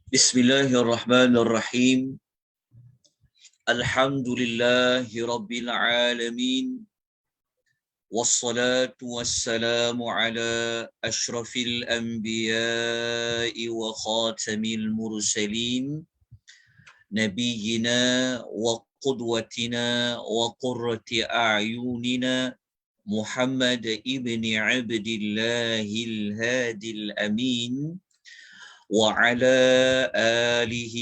Bismillahirrahmanirrahim. Alhamdulillahi rabbil alamin. Wassalatu wassalamu ala ashrafil anbiya'i wa khatamil mursalin. Nabiyyina wa qudwatina wa qurrati a'yunina Muhammad ibni Abdillahil hadil amin. وعلى آله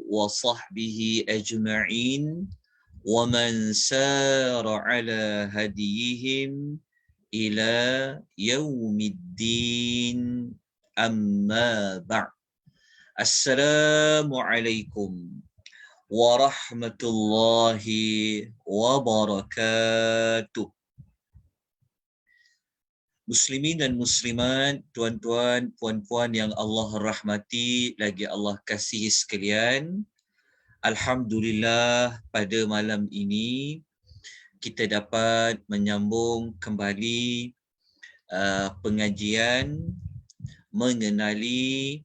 وصحبه أجمعين ومن سار على هديهم إلى يوم الدين أما بعد السلام عليكم ورحمة الله وبركاته. Muslimin dan muslimat, tuan-tuan, puan-puan yang Allah rahmati, lagi Allah kasihi sekalian. Alhamdulillah, pada malam ini kita dapat menyambung kembali pengajian mengenali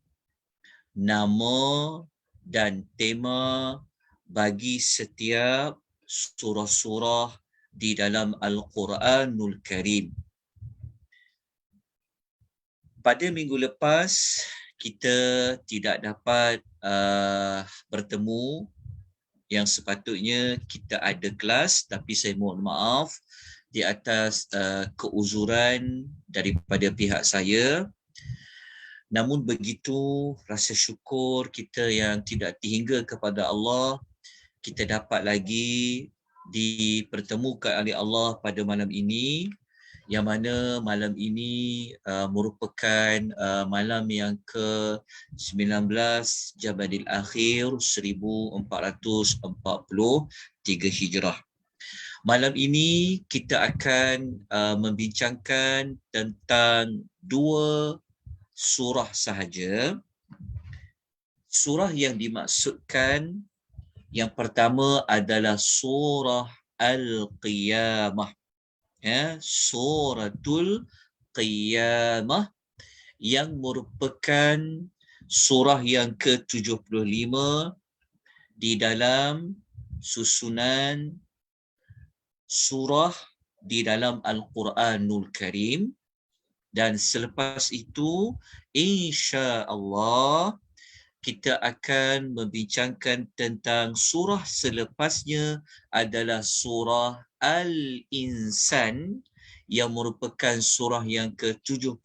nama dan tema bagi setiap surah-surah di dalam Al-Quranul Karim. Pada minggu lepas, kita tidak dapat bertemu yang sepatutnya kita ada kelas, tapi saya mohon maaf di atas keuzuran daripada pihak saya. Namun begitu, rasa syukur kita yang tidak terhingga kepada Allah, kita dapat lagi dipertemukan oleh Allah pada malam ini, yang mana malam ini merupakan malam yang ke-19 Jabadil Akhir 1443 Hijrah. Malam ini kita akan membincangkan tentang dua surah sahaja. Surah yang dimaksudkan yang pertama adalah surah Al-Qiyamah. Suratul Qiyamah yang merupakan surah yang ke-75 di dalam susunan surah di dalam Al-Quranul Karim. Dan selepas itu, insya-Allah kita akan membincangkan tentang surah selepasnya adalah surah Al-Insan yang merupakan surah yang ke-76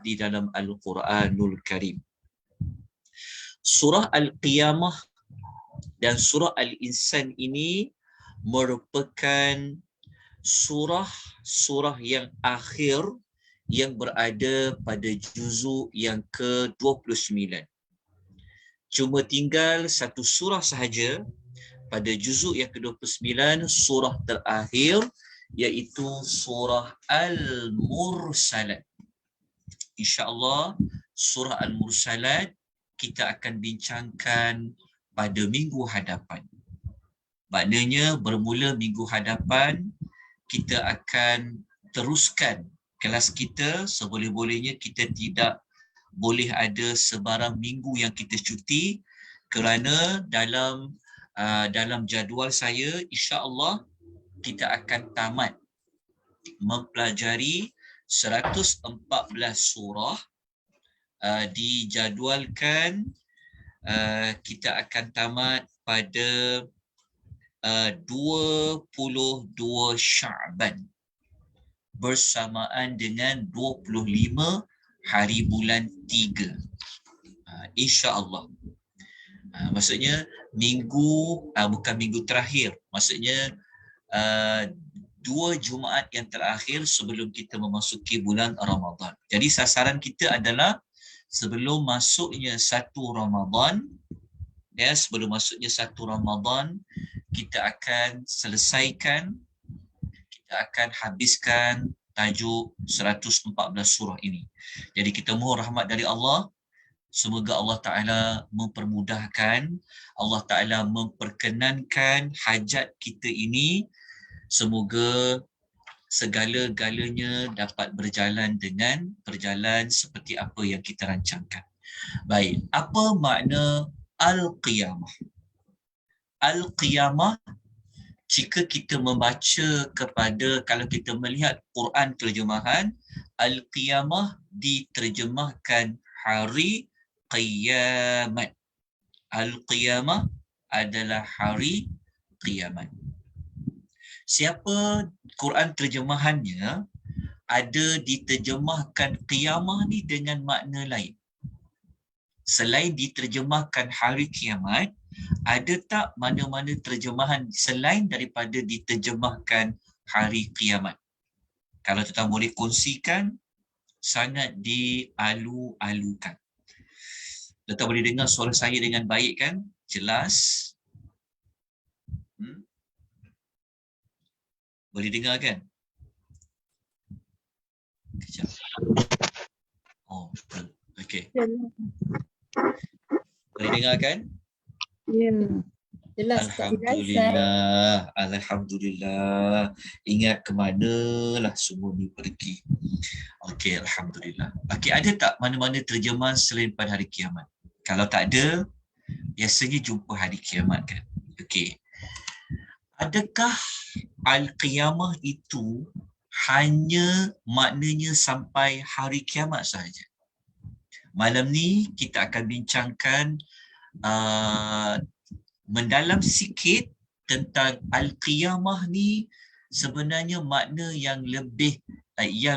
di dalam Al-Quranul Karim. Surah Al-Qiyamah dan surah Al-Insan ini merupakan surah-surah yang akhir yang berada pada juzuk yang ke-29. Cuma tinggal satu surah sahaja pada juzuk yang ke-29, surah terakhir, iaitu surah Al-Mursalat. InsyaAllah surah Al-Mursalat kita akan bincangkan pada minggu hadapan. Maknanya bermula minggu hadapan kita akan teruskan kelas kita. Seboleh-bolehnya kita tidak boleh ada sebarang minggu yang kita cuti, kerana dalam jadual saya, insya-Allah kita akan tamat mempelajari 114 surah. Dijadualkan kita akan tamat pada 22 Sya'ban bersamaan dengan 25 hari bulan 3. InsyaAllah. Maksudnya bukan minggu terakhir. Maksudnya 2 Jumaat yang terakhir sebelum kita memasuki bulan Ramadan. Jadi sasaran kita adalah sebelum masuknya 1 Ramadan, sebelum masuknya 1 Ramadan, kita akan selesaikan, kita akan habiskan tajuk 114 surah ini. Jadi kita mohon rahmat dari Allah. Semoga Allah Ta'ala mempermudahkan, Allah Ta'ala memperkenankan hajat kita ini. Semoga segala-galanya dapat berjalan seperti apa yang kita rancangkan. Baik, apa makna Al-Qiyamah? Al-Qiyamah, jika kita membaca kepada, kalau kita melihat Quran terjemahan, Al-Qiyamah diterjemahkan hari Qiyamat. Al-Qiyamah adalah hari Qiyamat. Siapa Quran terjemahannya ada diterjemahkan Qiyamah ni dengan makna lain. Selain diterjemahkan hari kiamat, ada tak mana-mana terjemahan selain daripada diterjemahkan hari kiamat? Kalau tuan boleh kongsikan, sangat dialu-alukan. Tuan boleh dengar suara saya dengan baik kan? Jelas? Boleh dengar kan? Kejap. Oh, betul. Okey. Boleh dengar kan? Ya. Jelas. Alhamdulillah. Alhamdulillah. Ingat ke manalah semua ni pergi. Okey, alhamdulillah. Okey, ada tak mana-mana terjemahan selain pada hari kiamat? Kalau tak ada, biasanya jumpa hari kiamat kan? Okey. Adakah Al-Qiyamah itu hanya maknanya sampai hari kiamat sahaja? Malam ni kita akan bincangkan mendalam sikit tentang Al-Qiyamah ni sebenarnya makna yang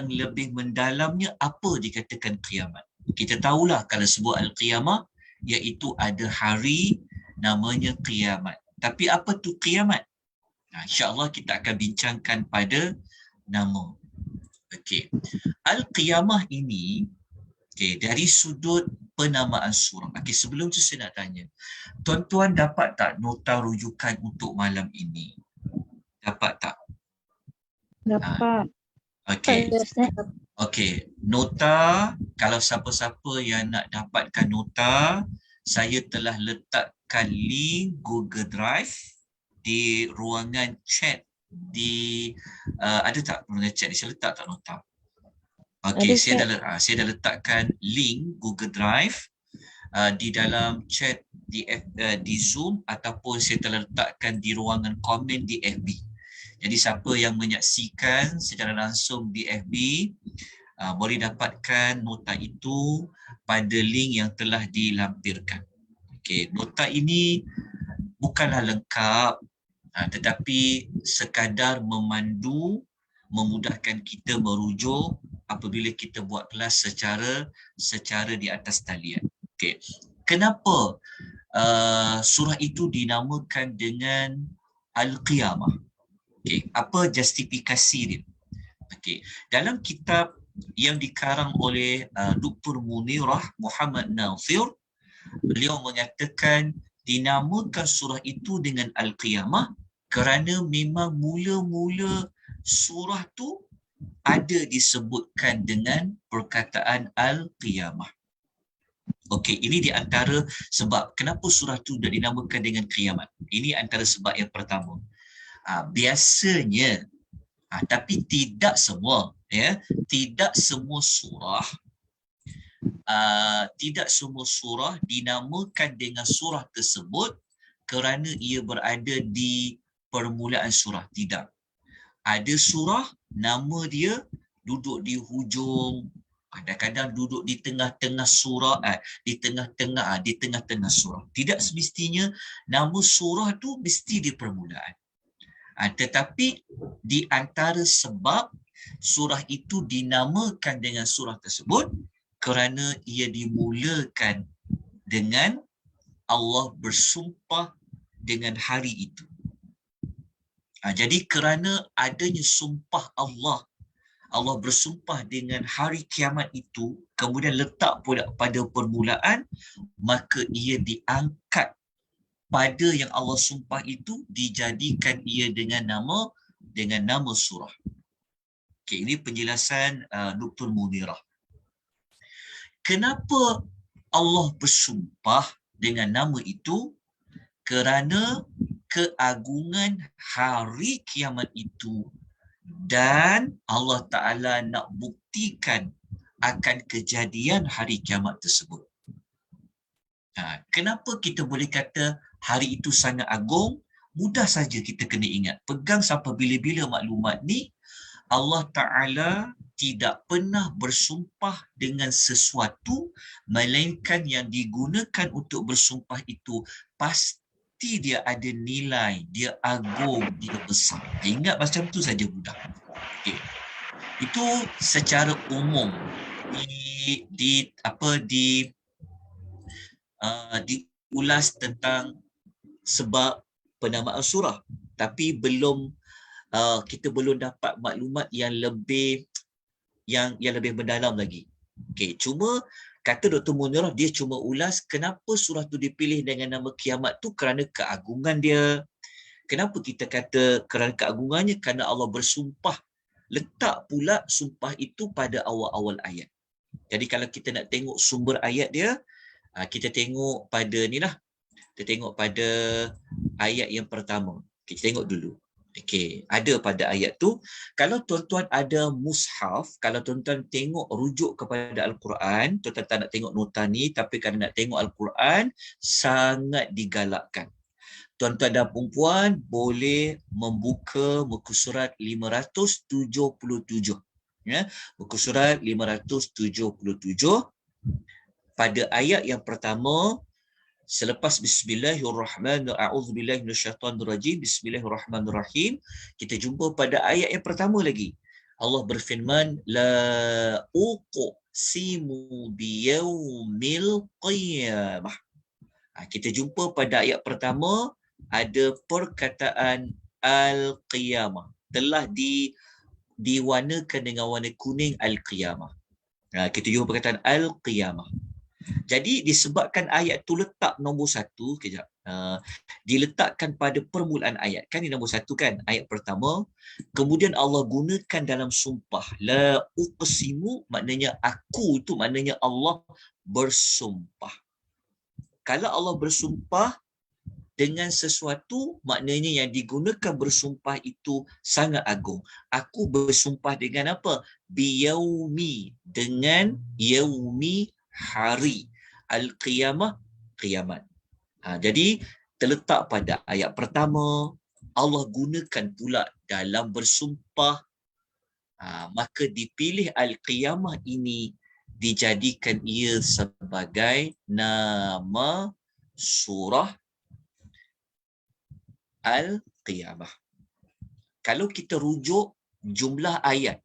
lebih mendalamnya apa dikatakan kiamat. Kita tahulah kalau sebut Al-Qiyamah iaitu ada hari namanya kiamat. Tapi apa tu kiamat? InsyaAllah kita akan bincangkan pada nama. Okey. Al-Qiyamah ini dari sudut penamaan surah. Okey, sebelum tu saya nak tanya. Tuan-tuan dapat tak nota rujukan untuk malam ini? Dapat tak? Dapat. Okey. Okey, nota, kalau siapa-siapa yang nak dapatkan nota, saya telah letakkan link Google Drive di ruangan chat di ada tak ruangan chat ni? Saya letak tak nota? Okey, saya dah letakkan link Google Drive di dalam chat di Zoom ataupun saya telah letakkan di ruangan komen di FB. Jadi siapa yang menyaksikan secara langsung di FB boleh dapatkan nota itu pada link yang telah dilampirkan. Okey, nota ini bukanlah lengkap tetapi sekadar memandu, memudahkan kita merujuk apabila kita buat kelas secara di atas talian. Okey. Kenapa surah itu dinamakan dengan Al-Qiyamah? Okey, apa justifikasi dia? Okey, dalam kitab yang dikarang oleh Dr. Munirah Muhammad Nasir, beliau mengatakan dinamakan surah itu dengan Al-Qiyamah kerana memang mula-mula surah tu ada disebutkan dengan perkataan Al-Qiyamah. Okey, ini di antara sebab kenapa surah tu dah dinamakan dengan kiamat. Ini antara sebab yang pertama. Biasanya, tapi tidak semua, ya, tidak semua surah dinamakan dengan surah tersebut kerana ia berada di permulaan surah. Tidak. Ada surah nama dia duduk di hujung, kadang-kadang duduk di tengah-tengah surah, di tengah-tengah surah. Tidak semestinya nama surah tu mesti di permulaan. Tetapi di antara sebab surah itu dinamakan dengan surah tersebut kerana ia dimulakan dengan Allah bersumpah dengan hari itu. Jadi kerana adanya sumpah Allah bersumpah dengan hari kiamat itu, kemudian letak pula pada permulaan, maka ia diangkat pada yang Allah sumpah itu, dijadikan ia dengan nama surah. Okey, ini penjelasan Dr. Munirah. Kenapa Allah bersumpah dengan nama itu? Kerana keagungan hari kiamat itu dan Allah Ta'ala nak buktikan akan kejadian hari kiamat tersebut. Kenapa kita boleh kata hari itu sangat agung? Mudah saja kita kena ingat. Pegang sampai bila-bila maklumat ni, Allah Ta'ala tidak pernah bersumpah dengan sesuatu melainkan yang digunakan untuk bersumpah itu pasti dia ada nilai, dia agung, dia besar. Ingat macam tu saja mudah. Okay. Itu secara umum diulas tentang sebab penamaan surah, tapi kita belum dapat maklumat yang lebih mendalam lagi. Okey, cuma kata Dr. Munirah, dia cuma ulas kenapa surah tu dipilih dengan nama Kiamat tu kerana keagungan dia. Kenapa kita kata kerana keagungannya? Kerana Allah bersumpah. Letak pula sumpah itu pada awal-awal ayat. Jadi kalau kita nak tengok sumber ayat dia, kita tengok pada ni lah. Kita tengok pada ayat yang pertama. Kita tengok dulu. Okey, ada pada ayat tu. Kalau tuan-tuan ada mushaf, kalau tuan-tuan tengok rujuk kepada Al-Quran, tuan-tuan tak nak tengok nota ni, tapi kalau nak tengok Al-Quran, sangat digalakkan. Tuan-tuan dan perempuan boleh membuka muka surat 577. Ya, muka surat 577 pada ayat yang pertama. Selepas bismillahirrahmanirrahim, a'udzubillahi minasyaitonirrajim, bismillahirrahmanirrahim, kita jumpa pada ayat yang pertama lagi. Allah berfirman, la uqsimu biyaumil qiyamah. Kita jumpa pada ayat pertama ada perkataan al-qiyamah. Telah diwarnakan dengan warna kuning al-qiyamah. Kita jumpa perkataan al-qiyamah. Jadi disebabkan ayat tu letak nombor 1, diletakkan pada permulaan ayat. Kan ini nombor 1 kan, ayat pertama. Kemudian Allah gunakan dalam sumpah. La uqsimu maknanya aku, itu maknanya Allah bersumpah. Kalau Allah bersumpah dengan sesuatu, maknanya yang digunakan bersumpah itu sangat agung. Aku bersumpah dengan apa? Biyaumi, dengan yaumi, hari. Al-Qiyamah, kiamat. Jadi terletak pada ayat pertama, Allah gunakan pula dalam bersumpah, maka dipilih Al-Qiyamah ini, dijadikan ia sebagai nama surah Al-Qiyamah. Kalau kita rujuk jumlah ayat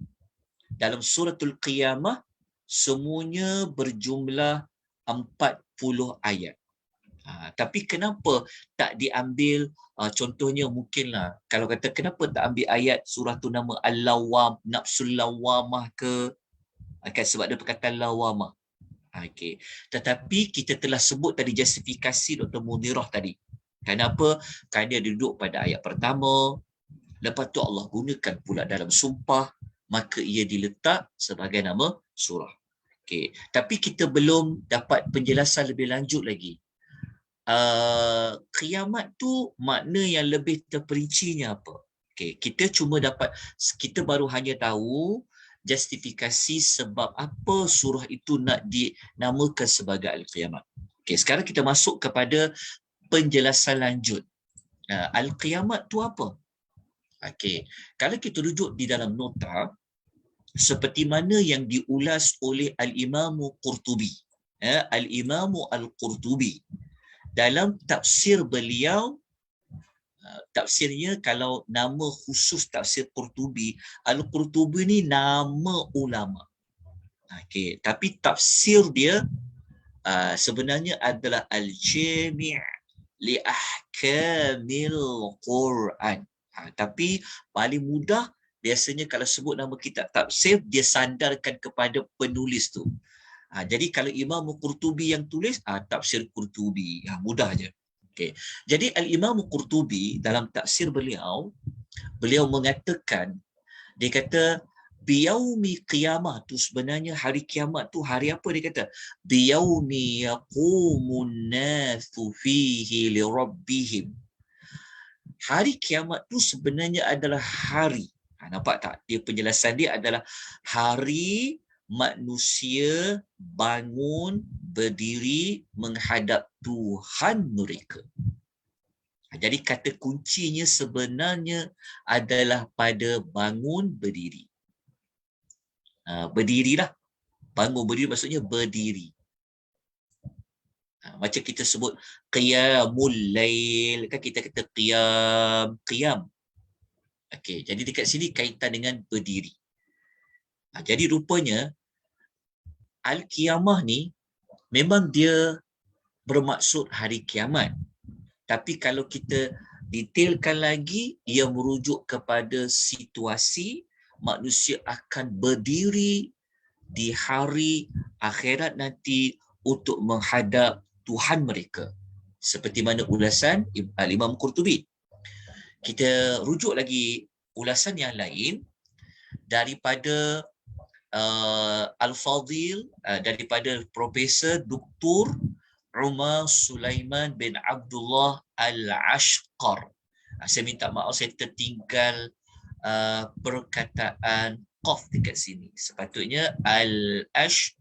dalam suratul Qiyamah, semuanya berjumlah 40 ayat. Tapi kenapa tak diambil, contohnya mungkinlah, kalau kata kenapa tak ambil ayat surah tu nama Al-Lawwam, Nafsul Lawwamah ke, kan sebab ada perkataan Lawwamah. Okay. Tetapi kita telah sebut tadi justifikasi Dr. Munirah tadi. Kenapa? Kerana dia duduk pada ayat pertama, lepas tu Allah gunakan pula dalam sumpah, maka ia diletak sebagai nama surah. Okay. Tapi kita belum dapat penjelasan lebih lanjut lagi. Kiamat tu makna yang lebih terperincinya apa? Okay. Kita baru hanya tahu justifikasi sebab apa surah itu nak dinamakan sebagai Al-Qiyamah. Okay. Sekarang kita masuk kepada penjelasan lanjut. Al-Qiyamah tu apa? Okay. Kalau kita rujuk di dalam nota, seperti mana yang diulas oleh Al-Imamu Qurtubi. Al-Imamu Al-Qurtubi. Dalam tafsir beliau, tafsirnya kalau nama khusus tafsir Qurtubi, Al-Qurtubi ni nama ulama. Okay. Tapi tafsir dia sebenarnya adalah Al-Jami' li Ahkamil Quran. Tapi paling mudah, biasanya kalau sebut nama kitab tafsir, dia sandarkan kepada penulis tu. Jadi kalau Imam Qurtubi yang tulis, tafsir Qurtubi. Mudah je. Okay. Jadi Al-Imam Qurtubi dalam tafsir beliau mengatakan, dia kata, biyaumi qiyamah tu sebenarnya hari kiamat tu hari apa dia kata? Biyaumi yaqumun nasu fihi li rabbihim. Hari kiamat tu sebenarnya adalah hari. Nampak tak? Dia penjelasan dia adalah hari manusia bangun berdiri menghadap Tuhan mereka. Jadi kata kuncinya sebenarnya adalah pada bangun berdiri. Berdirilah. Bangun berdiri maksudnya berdiri. Macam kita sebut qiyamul lail, kan kita kata qiyam. Okey, jadi dekat sini kaitan dengan berdiri. Jadi rupanya al-qiyamah ni memang dia bermaksud hari kiamat. Tapi kalau kita detailkan lagi, ia merujuk kepada situasi manusia akan berdiri di hari akhirat nanti untuk menghadap Tuhan mereka. Seperti mana ulasan Imam Qurtubi. Kita rujuk lagi ulasan yang lain daripada Al-Fadhil, daripada Profesor Dr. Umar Sulaiman bin Abdullah Al-Ashqar. Saya minta maaf, saya tertinggal perkataan qaf dekat sini. Sepatutnya Al-Ashqar.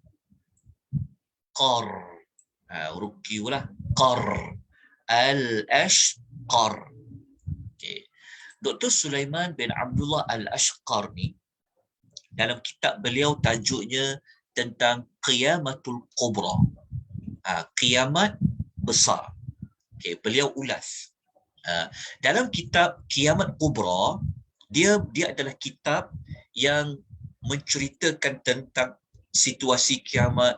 Huruf Q lah. Qar. Al-Ashqar. Okay. Dr. Sulaiman bin Abdullah Al-Ashqar ni, dalam kitab beliau tajuknya tentang Qiyamatul Kubra. Kiamat besar. Okay, beliau ulas. Dalam kitab Kiamat Kubra, dia adalah kitab yang menceritakan tentang situasi kiamat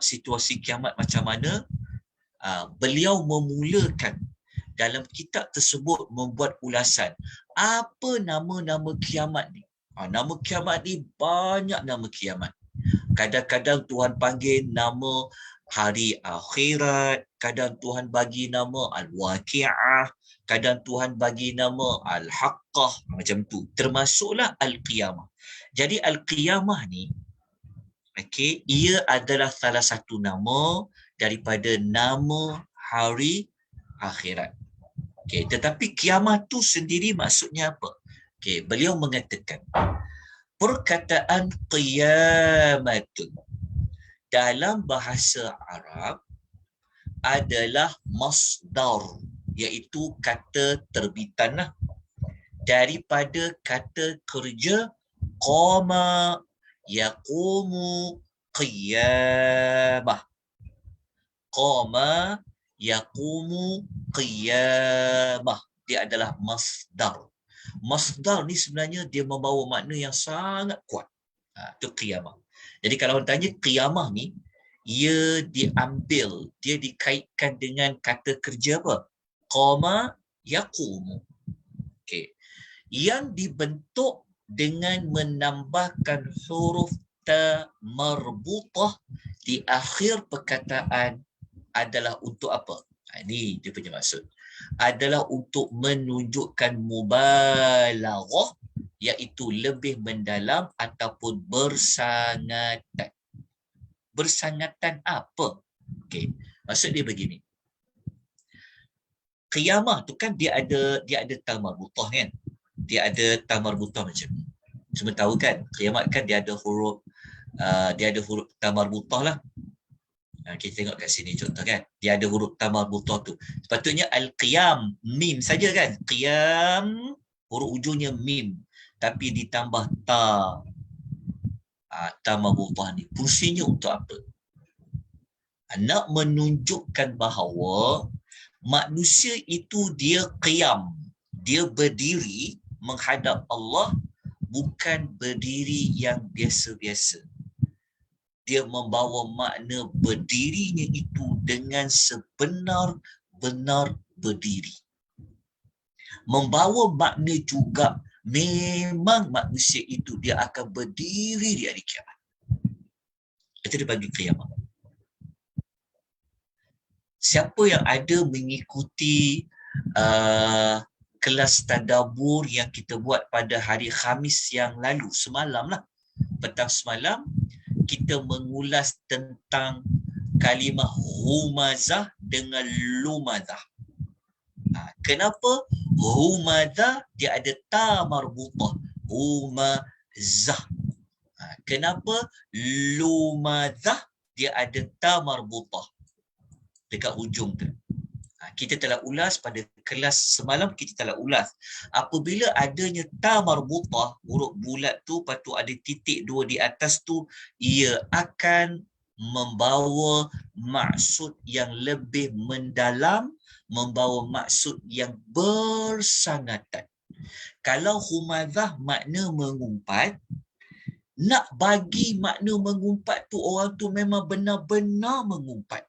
macam mana. Beliau memulakan dalam kitab tersebut membuat ulasan apa nama-nama kiamat ni. Nama kiamat ni banyak nama kiamat. Kadang-kadang Tuhan panggil nama hari akhirat, kadang Tuhan bagi nama al-waqi'ah, kadang Tuhan bagi nama al-haqqah, macam tu. Termasuklah al-qiyamah. Jadi al-qiyamah ni, okay, ia adalah salah satu nama daripada nama hari akhirat. Okay, tetapi kiamat tu sendiri maksudnya apa? Okay, beliau mengatakan perkataan qiyamatun dalam bahasa Arab adalah masdar, iaitu kata terbitan daripada kata kerja qama yaqumu qiyamah. Qama yaqumu qiyamah. Dia adalah masdar. Masdar ni sebenarnya dia membawa makna yang sangat kuat. Itu qiyamah. Jadi kalau orang tanya qiyamah ni, ia diambil, dia dikaitkan dengan kata kerja apa? Qama yaqumu. Okay. Yang dibentuk dengan menambahkan huruf ta marbutah di akhir perkataan adalah untuk apa? Ini dia punya maksud. Adalah untuk menunjukkan mubalaghah, iaitu lebih mendalam ataupun bersangatan. Bersangatan apa? Okey, maksud dia begini. Qiyamah tu kan dia ada ta marbutah kan? Dia ada ta marbutah macam ni. Semua tahu kan? Qiyamah kan dia ada huruf ta marbutah lah. Kita tengok kat sini contoh kan. Dia ada huruf ta marbutah tu. Sepatutnya al-qiyam, mim saja kan. Qiyam, huruf ujungnya mim. Tapi ditambah ta. Ta marbutah ni. Fungsinya untuk apa? Nak menunjukkan bahawa manusia itu dia qiyam. Dia berdiri menghadap Allah, bukan berdiri yang biasa-biasa. Dia membawa makna berdirinya itu dengan sebenar-benar berdiri. Membawa makna juga memang manusia itu dia akan berdiri di hari kiamat. Itu dia bagi kiamat. Siapa yang ada mengikuti kelas tadabbur yang kita buat pada hari Khamis yang lalu, semalam lah, petang semalam, kita mengulas tentang kalimah humazah dengan lumazah. Kenapa humazah dia ada ta marbutah, humazah. Kenapa lumazah dia ada ta marbutah dekat hujung tu? Kita telah ulas pada kelas semalam, kita telah ulas. Apabila adanya ta marbutah, huruf bulat tu, lepas tu ada titik dua di atas tu, ia akan membawa maksud yang lebih mendalam, membawa maksud yang bersangatan. Kalau humazah makna mengumpat, nak bagi makna mengumpat tu, orang tu memang benar-benar mengumpat.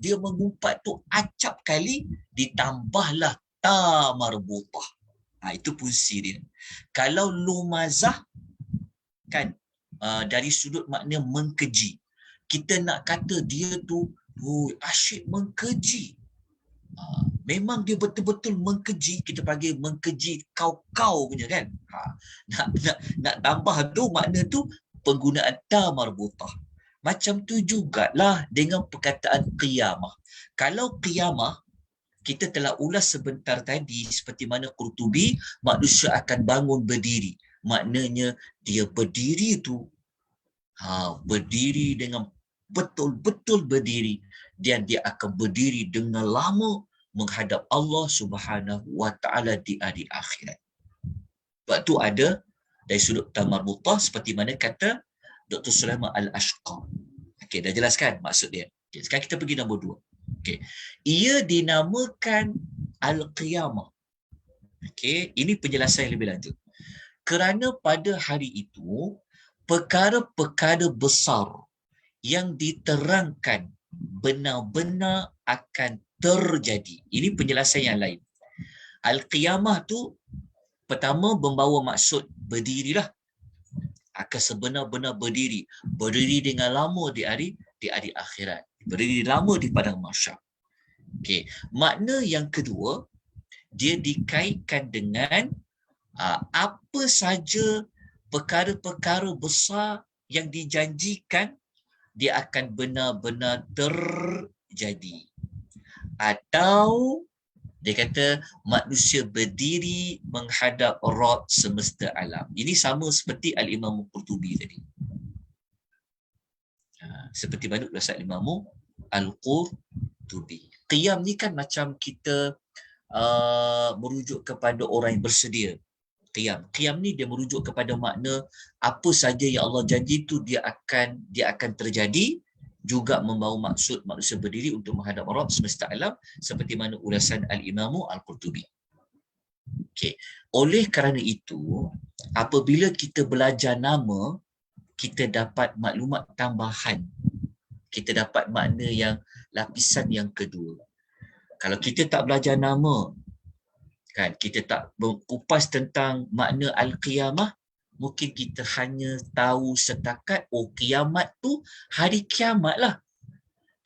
Dia mengumpat tu acap kali, ditambahlah ta marbutah. Itu fungsi dia. Kalau lumazah kan, dari sudut makna mengkeji, kita nak kata dia tu asyik mengkeji. Memang dia betul-betul mengkeji, kita panggil mengkeji kau-kau punya kan. Nak tambah tu makna tu penggunaan ta marbutah. Macam tu jugalah dengan perkataan qiyamah. Kalau qiyamah, kita telah ulas sebentar tadi, seperti mana Qurtubi, manusia akan bangun berdiri. Maknanya dia berdiri tu, berdiri dengan betul-betul berdiri. Dan dia akan berdiri dengan lama menghadap Allah Subhanahu wa Ta'ala di hari akhirat. Sebab tu ada dari sudut ta marbutah, seperti mana kata Dr. Sulaiman Al-Ashqar. Okey, dah jelaskan maksud dia. Okay, sekarang kita pergi nombor 2. Okey. Ia dinamakan Al-Qiyamah. Okey, ini penjelasan yang lebih lanjut. Kerana pada hari itu, perkara-perkara besar yang diterangkan benar-benar akan terjadi. Ini penjelasan yang lain. Al-Qiyamah tu pertama membawa maksud berdirilah. Akan sebenar-benar berdiri. Berdiri dengan lama di hari akhirat. Berdiri lama di padang mahsyar. Okey. Makna yang kedua, dia dikaitkan dengan apa saja perkara-perkara besar yang dijanjikan dia akan benar-benar terjadi. Atau dia kata manusia berdiri menghadap Rabb semesta alam. Ini sama seperti Al-Imam Qurtubi tadi. Seperti mana ulasan Imam Al-Qurtubi. Qiyam ni kan macam kita merujuk kepada orang yang bersedia. Qiyam ni dia merujuk kepada makna apa saja yang Allah janji tu dia akan terjadi, juga membawa maksud manusia berdiri untuk menghadap Rabb semesta alam, seperti mana ulasan Al-Imam Al-Qurtubi. Okey. Oleh kerana itu, apabila kita belajar nama, kita dapat maklumat tambahan. Kita dapat makna yang lapisan yang kedua. Kalau kita tak belajar nama, kan, kita tak kupas tentang makna Al-Qiyamah, mungkin kita hanya tahu setakat kiamat tu hari kiamat lah.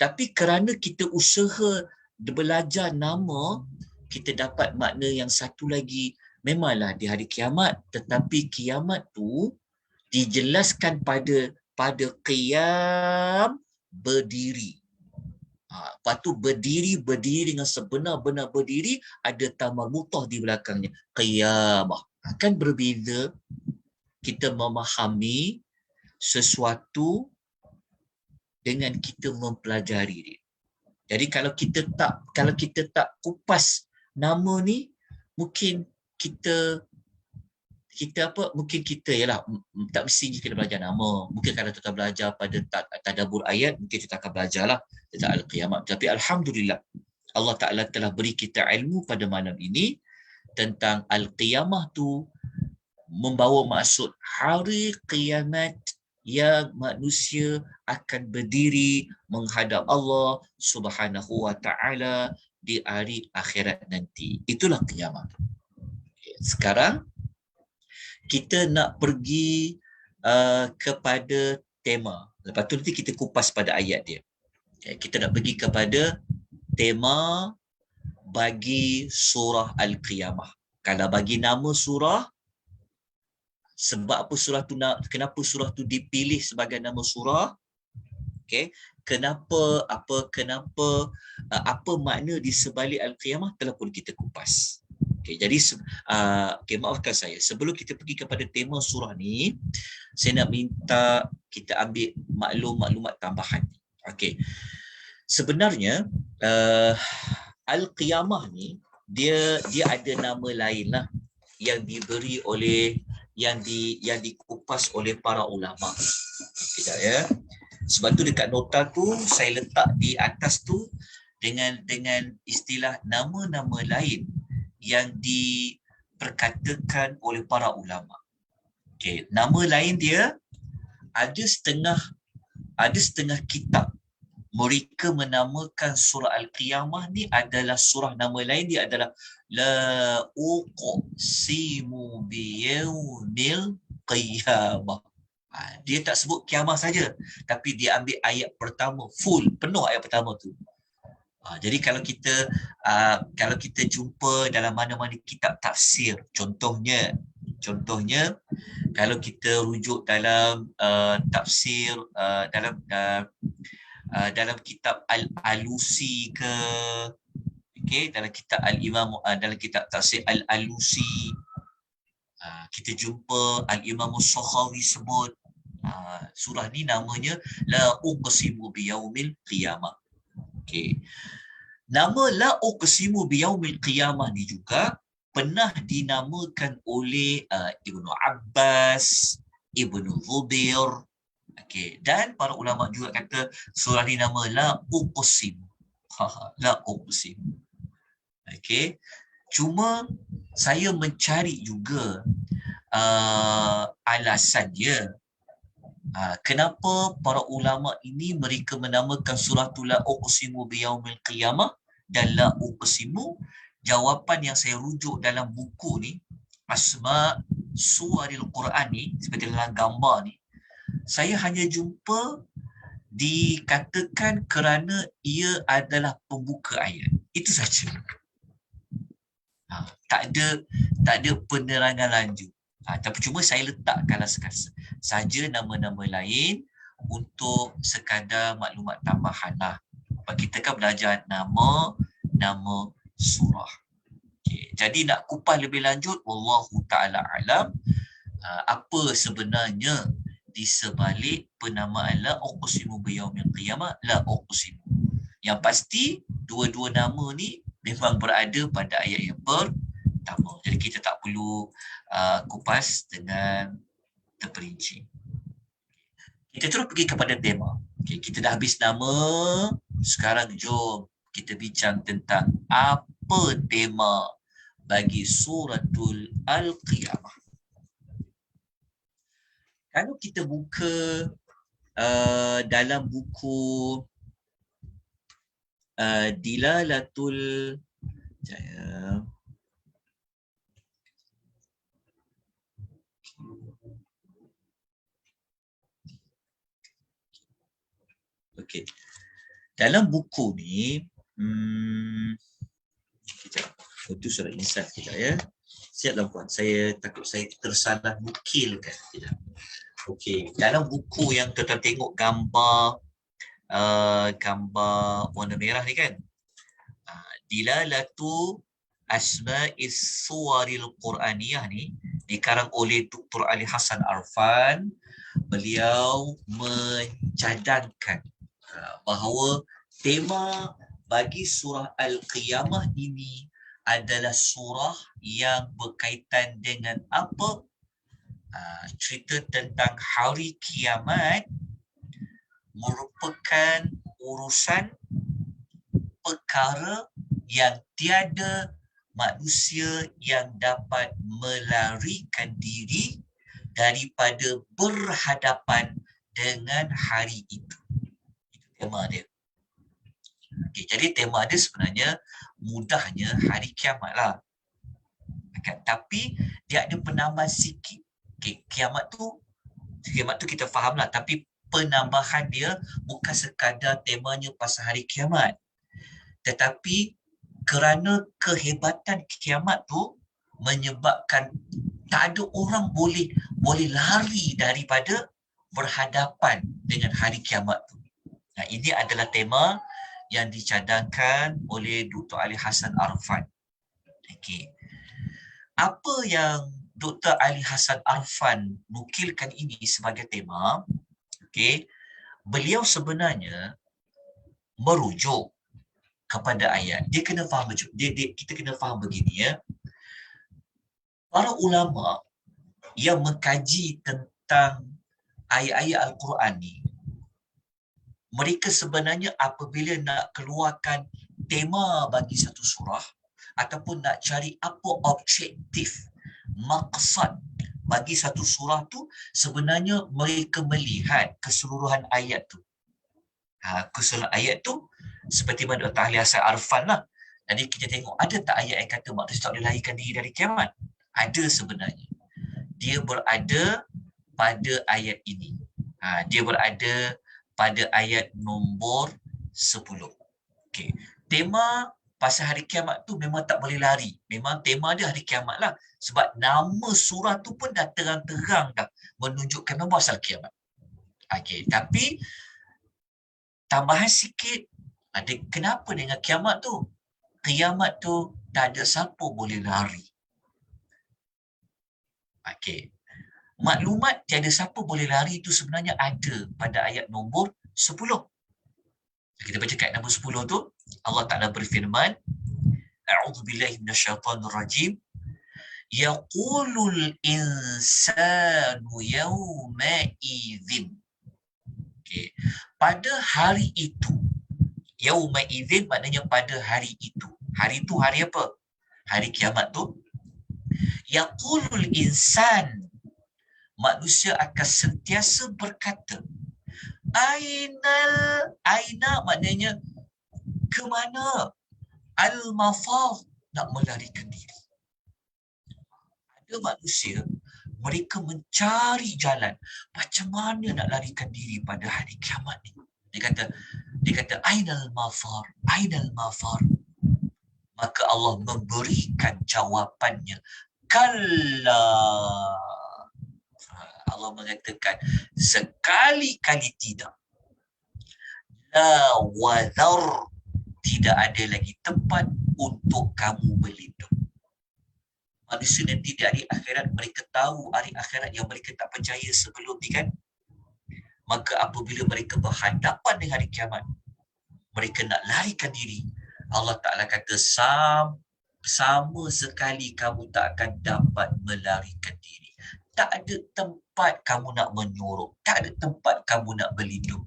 Tapi kerana kita usaha belajar nama, kita dapat makna yang satu lagi. Memanglah di hari kiamat, tetapi kiamat tu dijelaskan pada qiyam, berdiri. Lepas tu berdiri dengan sebenar-benar berdiri, ada ta marbutah di belakangnya. Qiyamah. Akan berbeza kita memahami sesuatu dengan kita mempelajari dia. Jadi kalau kita tak kupas nama ni, mungkin kita tak mesti kita belajar nama. Mungkin kalau kita belajar pada tadabbur ayat, mungkin kita akan belajarlah tentang Al-Qiyamah. Tapi alhamdulillah, Allah Taala telah beri kita ilmu pada malam ini tentang Al-Qiyamah tu membawa maksud hari kiamat yang manusia akan berdiri menghadap Allah Subhanahu wa Ta'ala di hari akhirat nanti. Itulah kiamat. Sekarang kita nak pergi kepada tema. Lepas tu nanti kita kupas pada ayat dia. Kita nak pergi kepada tema bagi surah Al-Qiyamah. Kalau bagi nama surah, sebab apa surah tu kenapa surah tu dipilih sebagai nama surah? Okey, apa makna di sebalik Al-Qiyamah telah pun kita kupas. Okey, jadi okey, maafkan saya. Sebelum kita pergi kepada tema surah ni, saya nak minta kita ambil maklumat tambahan. Okey. Sebenarnya Al-Qiyamah ni dia ada nama lain lah yang diberi oleh yang dikupas oleh para ulama. Sekejap ya. Sebab tu dekat nota tu saya letak di atas tu dengan istilah nama-nama lain yang diperkatakan oleh para ulama. Okey, nama lain dia ada setengah kitab mereka menamakan surah Al-Qiyamah ni adalah surah, nama lain dia adalah La uqsimu biyaumil qiyamah. Dia tak sebut kiamah saja, tapi dia ambil ayat pertama full, penuh ayat pertama tu. Jadi kalau kita jumpa dalam mana-mana kitab tafsir, contohnya kalau kita rujuk dalam tafsir dalam kitab Al-Alusi ke, okey, dalam kitab Al-Imam dalam kitab tafsir Al-Alusi, kita jumpa Al-Imam As-Sakhawi sebut surah ni namanya La uqsimu biyaumil qiyamah. Okey. Nama La uqsimu biyaumil qiyamah ni juga pernah dinamakan oleh Ibnu Abbas, Ibnu Zubair. Okey, dan para ulama juga kata surah ni nama La uqsim. La uqsim. Okey. Cuma saya mencari juga alasan dia. Kenapa para ulama ini mereka menamakan surah tu La uqsimu biyaumil qiyamah dan La uqsimu? Jawapan yang saya rujuk dalam buku ni, Asma Suwaril Quran ni, seperti dalam gambar ni, saya hanya jumpa dikatakan kerana ia adalah pembuka ayat. Itu saja. Tak ada penerangan lanjut. Tapi cuma saya letakkanlah saja nama-nama lain untuk sekadar maklumat tambahan lah. Kita kan belajar nama surah. Okay. Jadi nak kupas lebih lanjut, wallahu ta'ala alam, apa sebenarnya di sebalik penamaan La uqsimu biyaumil qiyamah, La uqsimu. Yang pasti dua-dua nama ni memang berada pada ayat yang pertama. Jadi kita tak perlu kupas dengan terperinci. Kita terus pergi kepada tema. Okay, kita dah habis nama. Sekarang jom kita bincang tentang apa tema bagi suratul Al-Qiyamah. Kalau kita buka dalam buku Dilalatul Okey. Dalam buku ni itu surat insan kita ya. Siaplah puan, saya takut saya tersalah nukilkan. Okey, dalam buku yang tuan-tuan tengok gambar warna merah ni kan, Dilalatu Asma'is Suwaril Quraniyah ni dikarang oleh Dr. Ali Hassan Arfan. Beliau mencadangkan bahawa tema bagi surah Al-Qiyamah ini adalah surah yang berkaitan dengan apa? Cerita tentang hari kiamat, merupakan urusan perkara yang tiada manusia yang dapat melarikan diri daripada berhadapan dengan hari itu. Itu tema dia. Okay, jadi tema dia sebenarnya mudahnya hari kiamat lah. Tapi dia ada penambahan sikit. Okay, kiamat tu kita faham lah, tapi penambahan dia bukan sekadar temanya pasal hari kiamat, tetapi kerana kehebatan kiamat tu menyebabkan tak ada orang boleh lari daripada berhadapan dengan hari kiamat tu. Nah, ini adalah tema yang dicadangkan oleh Dr. Ali Hassan Arfan. Okey. Apa yang Dr. Ali Hassan Arfan nukilkan ini sebagai tema, okey, beliau sebenarnya merujuk kepada ayat. Dia kena faham, kita kena faham begini ya. Para ulama yang mengkaji tentang ayat-ayat Al-Quran ni, mereka sebenarnya apabila nak keluarkan tema bagi satu surah ataupun nak cari apa objektif, maksud bagi satu surah tu, sebenarnya mereka melihat keseluruhan ayat tu. Keseluruhan ayat tu seperti mana Dr. Ali Hassan Arfan lah. Jadi kita tengok ada tak ayat yang kata manusia tak boleh lahirkan diri dari kiamat? Ada sebenarnya. Dia berada pada ayat ini. Dia berada pada ayat nombor 10. Okay. Tema pasal hari kiamat tu memang tak boleh lari. Memang tema dia hari kiamat lah. Sebab nama surah tu pun dah terang-terang dah menunjukkan memang pasal kiamat. Okay. Tapi tambahan sikit, kenapa dengan kiamat tu? Kiamat tu tak ada siapa boleh lari. Okay. Maklumat tiada siapa boleh lari itu sebenarnya ada pada ayat nombor 10. Kita baca kat nombor 10 tu, Allah Ta'ala berfirman, A'udzubillahi minasyaitanirrajim, Yaqulul insanu yawma idzin. Okay. Pada hari itu, yawma idzin maknanya pada hari itu. Hari itu hari apa? Hari kiamat tu. Yaqulul insan, manusia akan sentiasa berkata, Aina maknanya ke mana? Al-mafar, nak melarikan diri. Ada manusia, mereka mencari jalan. Macam mana nak larikan diri pada hari kiamat ni? Dia kata Ainal mafar, Ainal mafar. Maka Allah memberikan jawapannya. Kalla. Allah mengatakan sekali-kali tidak. La wadhar, tidak ada lagi tempat untuk kamu berlindung. Manusia nanti di hari akhirat, mereka tahu hari akhirat yang mereka tak percaya sebelum ni kan. Maka apabila mereka berhadapan dengan hari kiamat, mereka nak larikan diri. Allah Ta'ala kata sama sekali kamu tak akan dapat melarikan diri. Tak ada tempat kamu nak menyorok. Tak ada tempat kamu nak berlindung.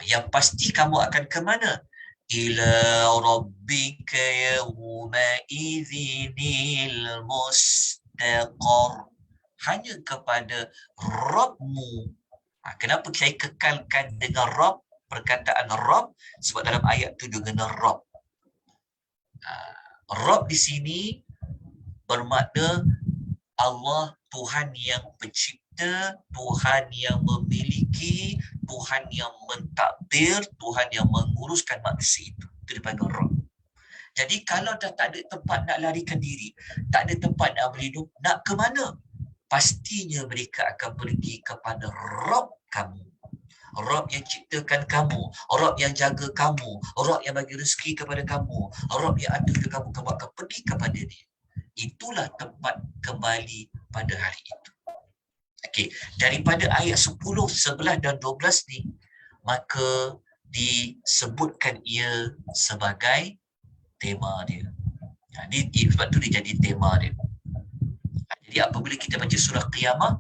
Yang pasti kamu akan ke mana? Ila rabbika yawma idzinil mustaqar. Hanya kepada Rabbmu. Kenapa saya kekalkan dengan Rabb? Perkataan Rabb sebab dalam ayat tu dia guna Rabb. Rabb di sini bermakna Allah, Tuhan yang pencipta, Tuhan yang memiliki, Tuhan yang mentadbir, Tuhan yang menguruskan manusia itu. Itu dipanggil Rabb. Jadi kalau dah tak ada tempat nak larikan diri, tak ada tempat nak berlindung, nak ke mana? Pastinya mereka akan pergi kepada Rabb kamu. Rabb yang ciptakan kamu, Rabb yang jaga kamu, Rabb yang bagi rezeki kepada kamu, Rabb yang adilkan kamu akan pergi kepada dia. Itulah tempat kembali pada hari itu. Okey, daripada ayat 10, 11 dan 12 ni, maka disebutkan ia sebagai tema dia. Sebab tu dia jadi tema dia. Jadi apabila kita baca surah Qiyamah,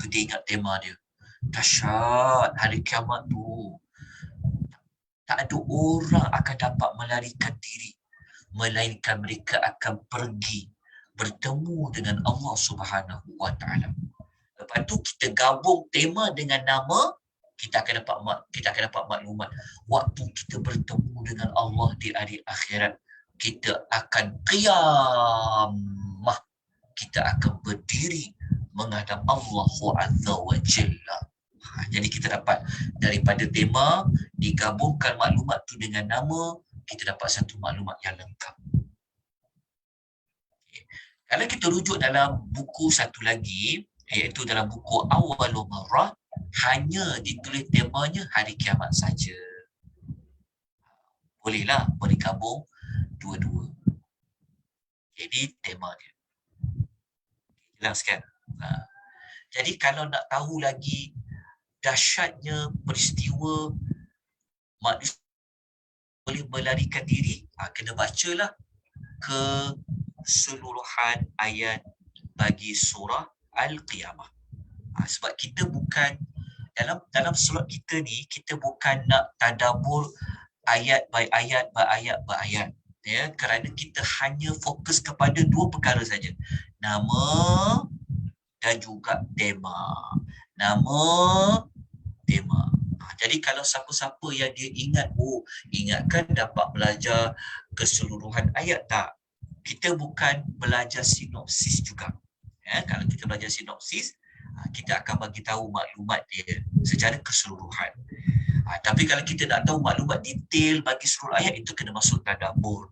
kita ingat tema dia. Dahsyat hari kiamat tu. Tak ada orang akan dapat melarikan diri, melainkan mereka akan pergi bertemu dengan Allah Subhanahu wa taala. Lepas tu kita gabung tema dengan nama, kita akan dapat maklumat. Waktu kita bertemu dengan Allah di hari akhirat, kita akan qiyamah. Kita akan berdiri menghadap Allah Azza wa Jalla. Jadi kita dapat daripada tema, digabungkan maklumat tu dengan nama, kita dapat satu maklumat yang lengkap. Okay. Kalau kita rujuk dalam buku satu lagi, iaitu dalam buku Awwalul Marrah, hanya ditulis temanya hari kiamat saja. Bolehlah, boleh gabung dua-dua. Ini tema dia. Jelas kan? Jadi kalau nak tahu lagi dahsyatnya peristiwa manusia boleh melarikan diri, kena bacalah keseluruhan ayat bagi surah Al-Qiyamah. Sebab kita bukan dalam surat kita ni, kita bukan nak tadabbur ayat by ayat by ayat by ayat, ya, kerana kita hanya fokus kepada dua perkara saja, nama dan juga tema. Nama, tema. Jadi kalau siapa-siapa yang dia ingatkan dapat belajar keseluruhan ayat, tak. Kita bukan belajar sinopsis juga. Ya, kalau kita belajar sinopsis, kita akan bagi tahu maklumat dia secara keseluruhan. Tapi kalau kita nak tahu maklumat detail bagi seluruh ayat, itu kena masuk tadabbur.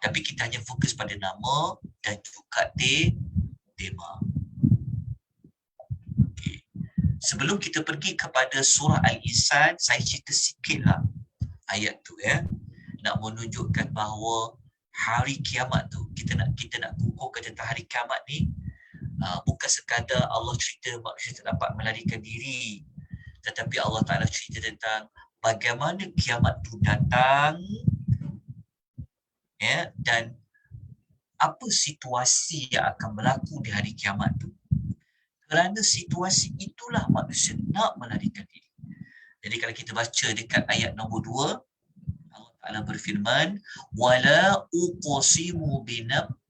Tapi kita hanya fokus pada nama dan juga tema. Okay. Sebelum kita pergi kepada surah Al-Insan, saya cerita sikitlah ayat tu, ya. Nak menunjukkan bahawa hari kiamat tu, kita nak kukuhkan tentang hari kiamat ni, bukan sekadar Allah cerita manusia tak dapat melarikan diri, tetapi Allah Ta'ala cerita tentang bagaimana kiamat tu datang, ya, dan apa situasi yang akan berlaku di hari kiamat tu. Kerana situasi itulah manusia nak melarikan diri. Jadi kalau kita baca dekat ayat nombor 2, Allah Ta'ala berfirman, wala uqsimu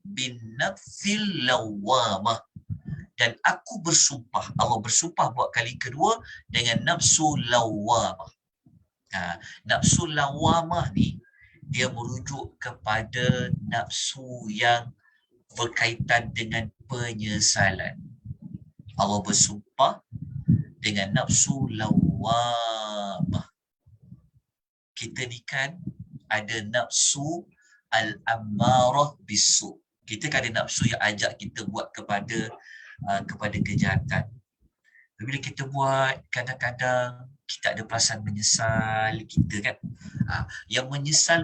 bin-nafsil lawwamah. Dan aku bersumpah, Allah bersumpah buat kali kedua dengan nafsu lawwamah. Nafsu lawwamah ni, dia merujuk kepada nafsu yang berkaitan dengan penyesalan. Allah bersumpah dengan nafsu lawwamah. Kita ni kan ada nafsu al-ammarah bisu. Kita kan ada nafsu yang ajak kita buat kepada kejahatan. Bila kita buat, kadang-kadang kita ada perasaan menyesal kita kan. Yang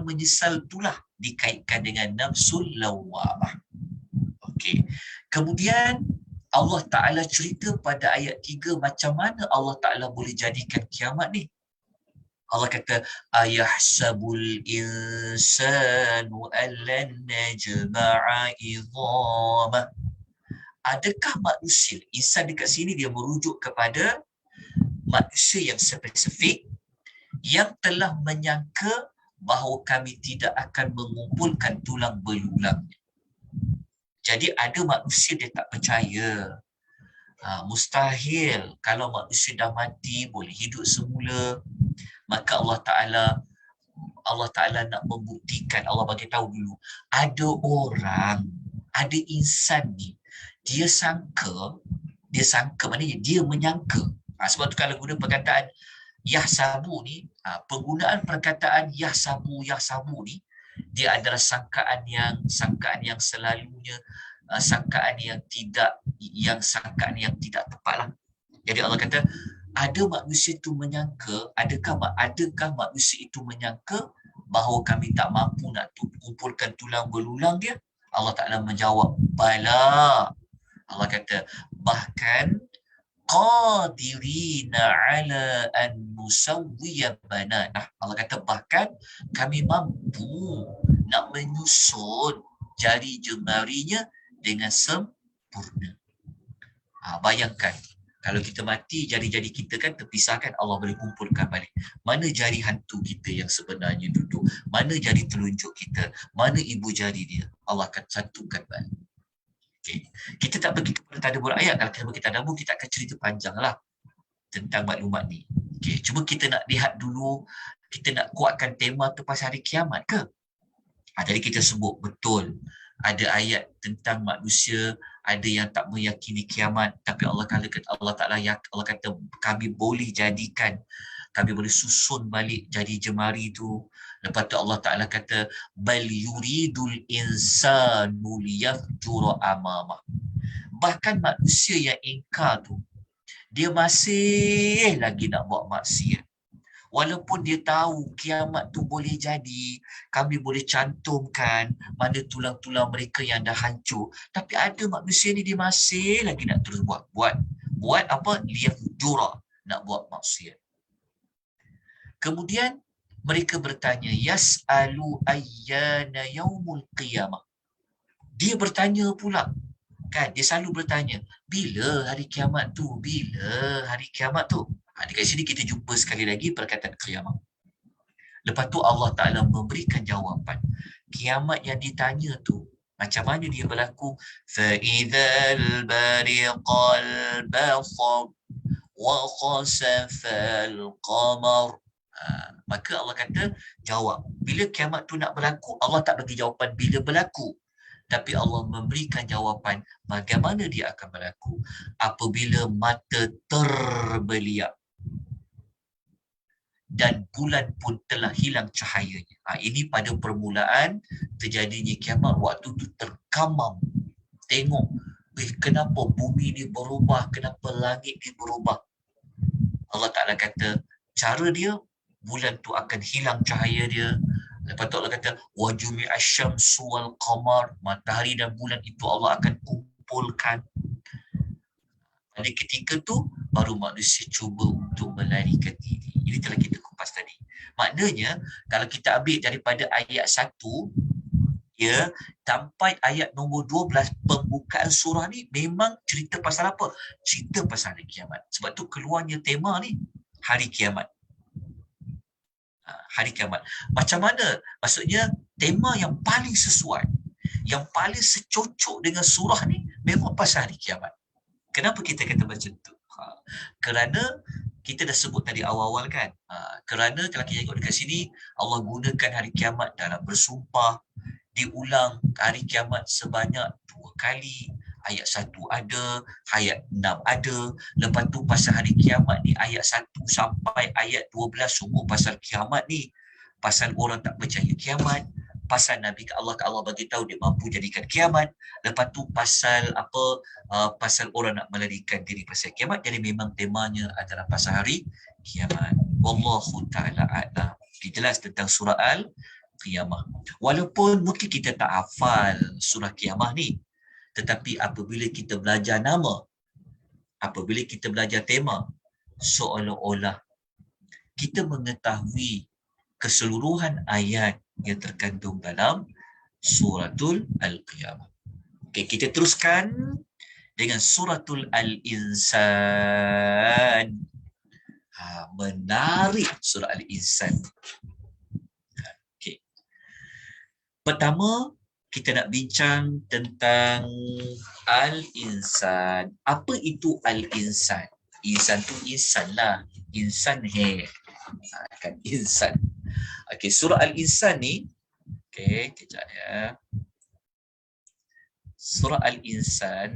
menyesal itulah dikaitkan dengan nafsul lawwamah. Okey. Kemudian Allah Ta'ala cerita pada ayat 3 macam mana Allah Ta'ala boleh jadikan kiamat ni. Allah kata, ayahsabul insanu allan najma'a idhamah. Adakah manusia, insan dekat sini dia merujuk kepada manusia yang spesifik yang telah menyangka bahawa kami tidak akan mengumpulkan tulang belulang. Jadi ada manusia dia tak percaya. Mustahil kalau manusia dah mati boleh hidup semula. Maka Allah Ta'ala nak membuktikan, Allah bagi tahu dulu, ada insan ni, dia sangka maknanya dia menyangka. Sebab tu kalau guna perkataan yahsabu ni, penggunaan perkataan yahsabu ni, dia adalah sangkaan yang selalunya sangkaan yang tidak tepatlah. Jadi Allah kata, ada manusia itu menyangka, adakah manusia itu menyangka bahawa kami tak mampu nak kumpulkan tulang belulang dia? Allah Ta'ala menjawab, bala. Allah kata, bahkan qadirina ala an nusawwiya bananah. Allah kata, bahkan kami mampu nak menyusun jari jemarinya dengan sempurna. Bayangkan, kalau kita mati, jari-jari kita kan terpisahkan, Allah boleh kumpulkan balik. Mana jari hantu kita yang sebenarnya duduk? Mana jari telunjuk kita? Mana ibu jari dia? Allah akan satukan balik. Okay. Kita tak pergi kepada tadabbur ayat. Kalau kita pergi tadabbur, kita akan cerita panjang lah tentang maklumat ni. Okay. Cuma kita nak lihat dulu, kita nak kuatkan tema tu pasal hari kiamat ke? Jadi kita sebut betul. Ada ayat tentang manusia, ada yang tak meyakini kiamat, tapi Allah kata kami boleh susun balik jadi jemari tu. Lepas tu Allah Ta'ala kata, bal yuridul insanu liyafjura amamah. Bahkan manusia yang ingkar tu, dia masih lagi nak buat maksiat. Walaupun dia tahu kiamat tu boleh jadi, kami boleh cantumkan mana tulang-tulang mereka yang dah hancur. Tapi ada manusia ni dia masih lagi nak terus buat. Buat apa? Liyafjura. Nak buat maksiat. Kemudian mereka bertanya, yas'alu ayyana yaumul qiyamah. Dia bertanya pula. Kan, dia selalu bertanya, bila hari kiamat tu? Bila hari kiamat tu? Dekat sini kita jumpa sekali lagi perkataan kiamat. Lepas tu Allah Ta'ala memberikan jawapan. Kiamat yang ditanya tu, macam mana dia berlaku? فَإِذَا الْبَرِقَ الْبَصَرُ وَخَسَفَ الْقَمَرُ. Maka Allah kata, jawab. Bila kiamat tu nak berlaku, Allah tak bagi jawapan bila berlaku. Tapi Allah memberikan jawapan bagaimana dia akan berlaku. Apabila mata terbeliak dan bulan pun telah hilang cahayanya. Ini pada permulaan terjadinya kiamat, waktu tu terkamam. Tengok, kenapa bumi ni berubah, kenapa langit ni berubah. Allah Ta'ala kata, cara dia, bulan tu akan hilang cahaya dia. Lepas tu Allah kata, وَجُمِعَ الشَّمْسُ وَالْقَمَرُ. Matahari dan bulan itu Allah akan kumpulkan. Pada ketika tu, baru manusia cuba untuk melarikan diri. Ini telah kita kupas tadi. Maknanya, kalau kita ambil daripada ayat 1, ya, sampai ayat nombor 12, pembukaan surah ni memang cerita pasal apa? Cerita pasal hari kiamat. Sebab tu keluarnya tema ni, hari kiamat. Hari kiamat. Macam mana? Maksudnya, tema yang paling sesuai, yang paling secocok dengan surah ni, memang pasal hari kiamat. Kenapa kita kata macam tu? Kerana kita dah sebut tadi awal-awal kan. Kerana kalau kita tengok dekat sini, Allah gunakan hari kiamat dalam bersumpah. Diulang hari kiamat sebanyak 2 kali. Ayat 1 ada, ayat 6 ada. Lepas tu pasal hari kiamat ni, ayat 1 sampai ayat 12 semua pasal kiamat ni. Pasal orang tak percaya kiamat. Pasal Nabi Allah bagi tahu dia mampu jadikan kiamat. Lepas tu pasal apa? Pasal orang nak melarikan diri pasal kiamat. Jadi memang temanya adalah pasal hari kiamat. Wallahu ta'ala a'lam. Jelas tentang surah Al-Qiyamah. Walaupun mungkin kita tak hafal surah Qiyamah ni, tetapi apabila kita belajar nama, apabila kita belajar tema, seolah-olah kita mengetahui keseluruhan ayat yang terkandung dalam suratul Al-Qiyamah. Okey, kita teruskan dengan suratul Al-Insan. Menarik surah Al-Insan. Okey. Pertama, kita nak bincang tentang Al-Insan. Apa itu Al-Insan? Insan tu insan lah. Insan hai. Kan insan. Okey, surah Al-Insan ni, okey, kejap ya. Surah Al-Insan,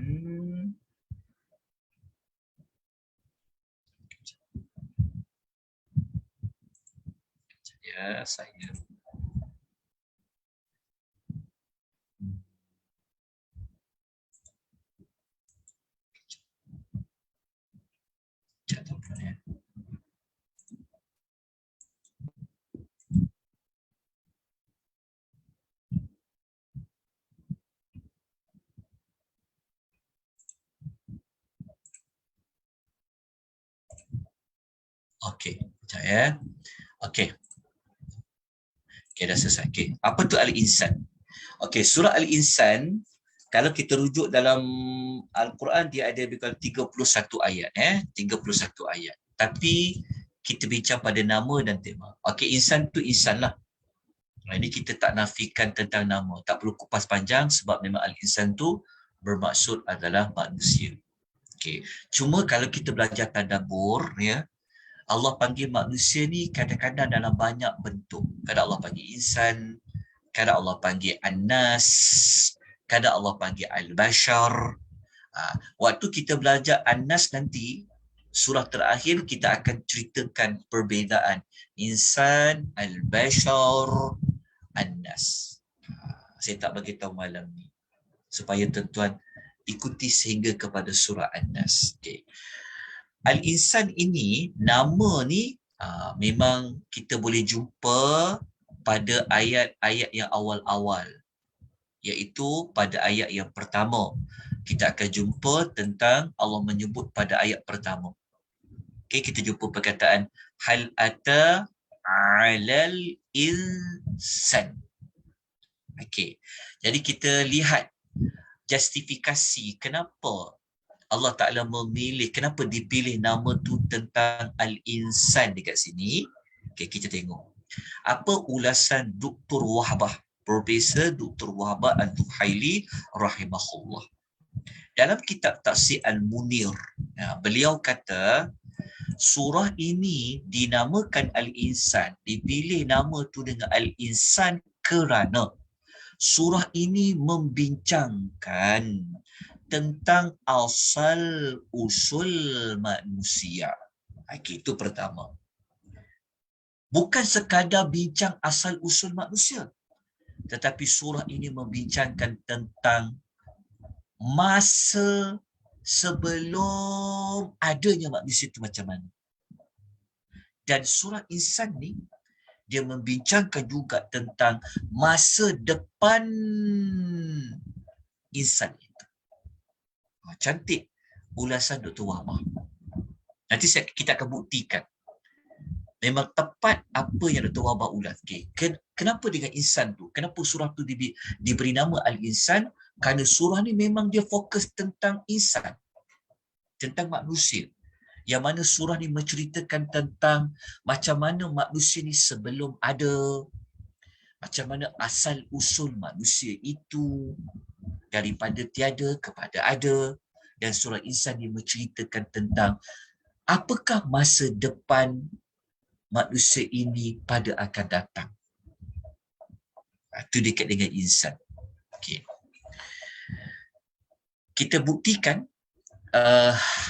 kejap ya, saya kejap tu ya. Okey, sekejap ya. Okey. Okey, dah selesai. Okey, apa tu Al-Insan? Okey, surah Al-Insan, kalau kita rujuk dalam Al-Quran, dia ada lebih kurang 31 ayat. 31 ayat. Tapi, kita bincang pada nama dan tema. Okey, insan tu insan lah. Ini kita tak nafikan tentang nama. Tak perlu kupas panjang sebab memang Al-Insan tu bermaksud adalah manusia. Okey. Cuma kalau kita belajar tadabbur, ya, Allah panggil manusia ni kadang-kadang dalam banyak bentuk. Kadang Allah panggil insan, kadang Allah panggil An-Nas, kadang Allah panggil Al-Bashar. Waktu kita belajar An-Nas nanti, surah terakhir kita akan ceritakan perbezaan insan, Al-Bashar, An-Nas. Saya tak bagi tahu malam ni supaya tuan-tuan ikuti sehingga kepada surah An-Nas. Okay. Al-Insan ini, nama ni Memang kita boleh jumpa pada ayat-ayat yang awal-awal, iaitu pada ayat yang pertama. Kita akan jumpa tentang Allah menyebut pada ayat pertama. Okay, kita jumpa perkataan hal ata alal insan. Okay, jadi kita lihat justifikasi kenapa Allah Ta'ala memilih, kenapa dipilih nama tu tentang Al-Insan dekat sini. Okay, kita tengok. Apa ulasan Dr. Wahbah, Profesor Dr. Wahbah Al-Zuhaili rahimahullah. Dalam kitab Tafsir Al-Munir, beliau kata, surah ini dinamakan Al-Insan, dipilih nama tu dengan Al-Insan kerana surah ini membincangkan tentang asal usul manusia. Okay, itu pertama. Bukan sekadar bincang asal usul manusia, tetapi surah ini membincangkan tentang masa sebelum adanya manusia itu macam mana. Dan surah Insan ni dia membincangkan juga tentang masa depan insan itu. Cantik ulasan Dr. Wahbah. Nanti kita akan buktikan memang tepat apa yang Dr. Wahbah ulas. Okay. Kenapa dengan insan tu? Kenapa surah tu diberi nama Al-Insan? Kerana surah ni memang dia fokus tentang insan, tentang manusia. Yang mana surah ni menceritakan tentang macam mana manusia ni sebelum ada, macam mana asal usul manusia itu daripada tiada kepada ada. Dan surah Insan ni menceritakan tentang apakah masa depan manusia ini pada akan datang. Itu dekat dengan insan. Okay. Kita buktikan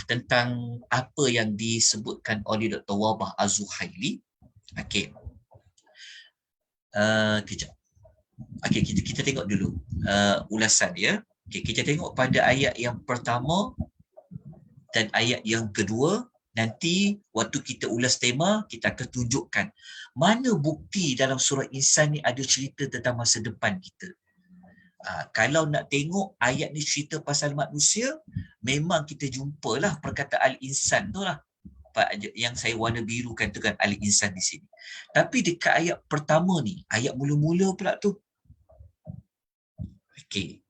tentang apa yang disebutkan oleh Dr. Wahbah Az-Zuhaili. Okay. Kejap. Okay, kita tengok dulu ulasan dia. Okay, kita tengok pada ayat yang pertama dan ayat yang kedua. Nanti waktu kita ulas tema, kita akan tunjukkan mana bukti dalam surah Insan ni ada cerita tentang masa depan kita. Kalau nak tengok ayat ni cerita pasal manusia, memang kita jumpalah perkataan Al-Insan tu lah. Yang saya warna birukan tu kan Al-Insan di sini. Tapi dekat ayat pertama ni, ayat mula-mula pula tu. Okey.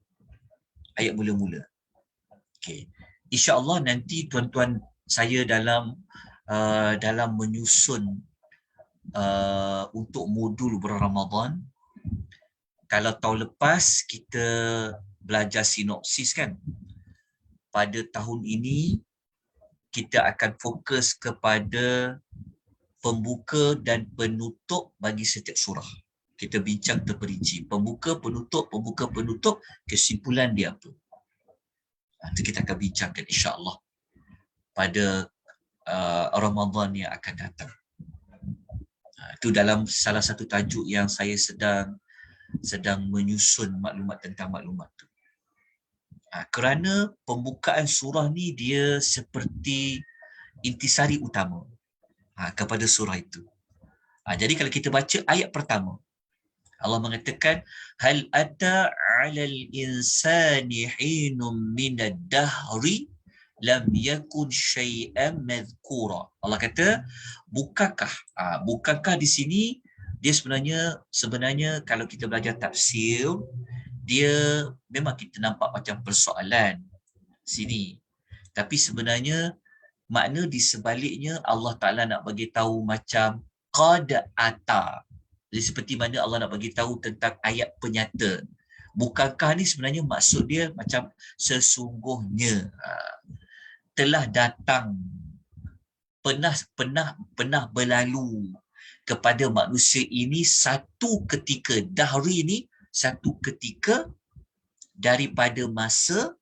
Ayat mula-mula. Okey. InsyaAllah nanti tuan-tuan saya dalam menyusun untuk modul bulan Ramadan. Kalau tahun lepas kita belajar sinopsis kan, pada tahun ini kita akan fokus kepada pembuka dan penutup bagi setiap surah. Kita bincang terperinci. Pembuka, penutup, kesimpulan dia apa. Itu kita akan bincangkan insya-Allah pada Ramadan yang akan datang. Itu dalam salah satu tajuk yang saya sedang menyusun maklumat tentang maklumat tu. Kerana pembukaan surah ni dia seperti intisari utama kepada surah itu. Jadi kalau kita baca ayat pertama, Allah mengatakan hal ata 'alal insani hinum minad dahri lam yakun syai'an madhkura. Allah kata bukankah di sini dia sebenarnya kalau kita belajar tafsir, dia memang kita nampak macam persoalan sini. Tapi sebenarnya makna di sebaliknya Allah Ta'ala nak bagi tahu macam qad ata. Jadi seperti mana Allah nak bagi tahu tentang ayat penyata. Bukankah ni sebenarnya maksud dia macam sesungguhnya telah datang, pernah berlalu kepada manusia ini satu ketika, dahri ini satu ketika daripada masa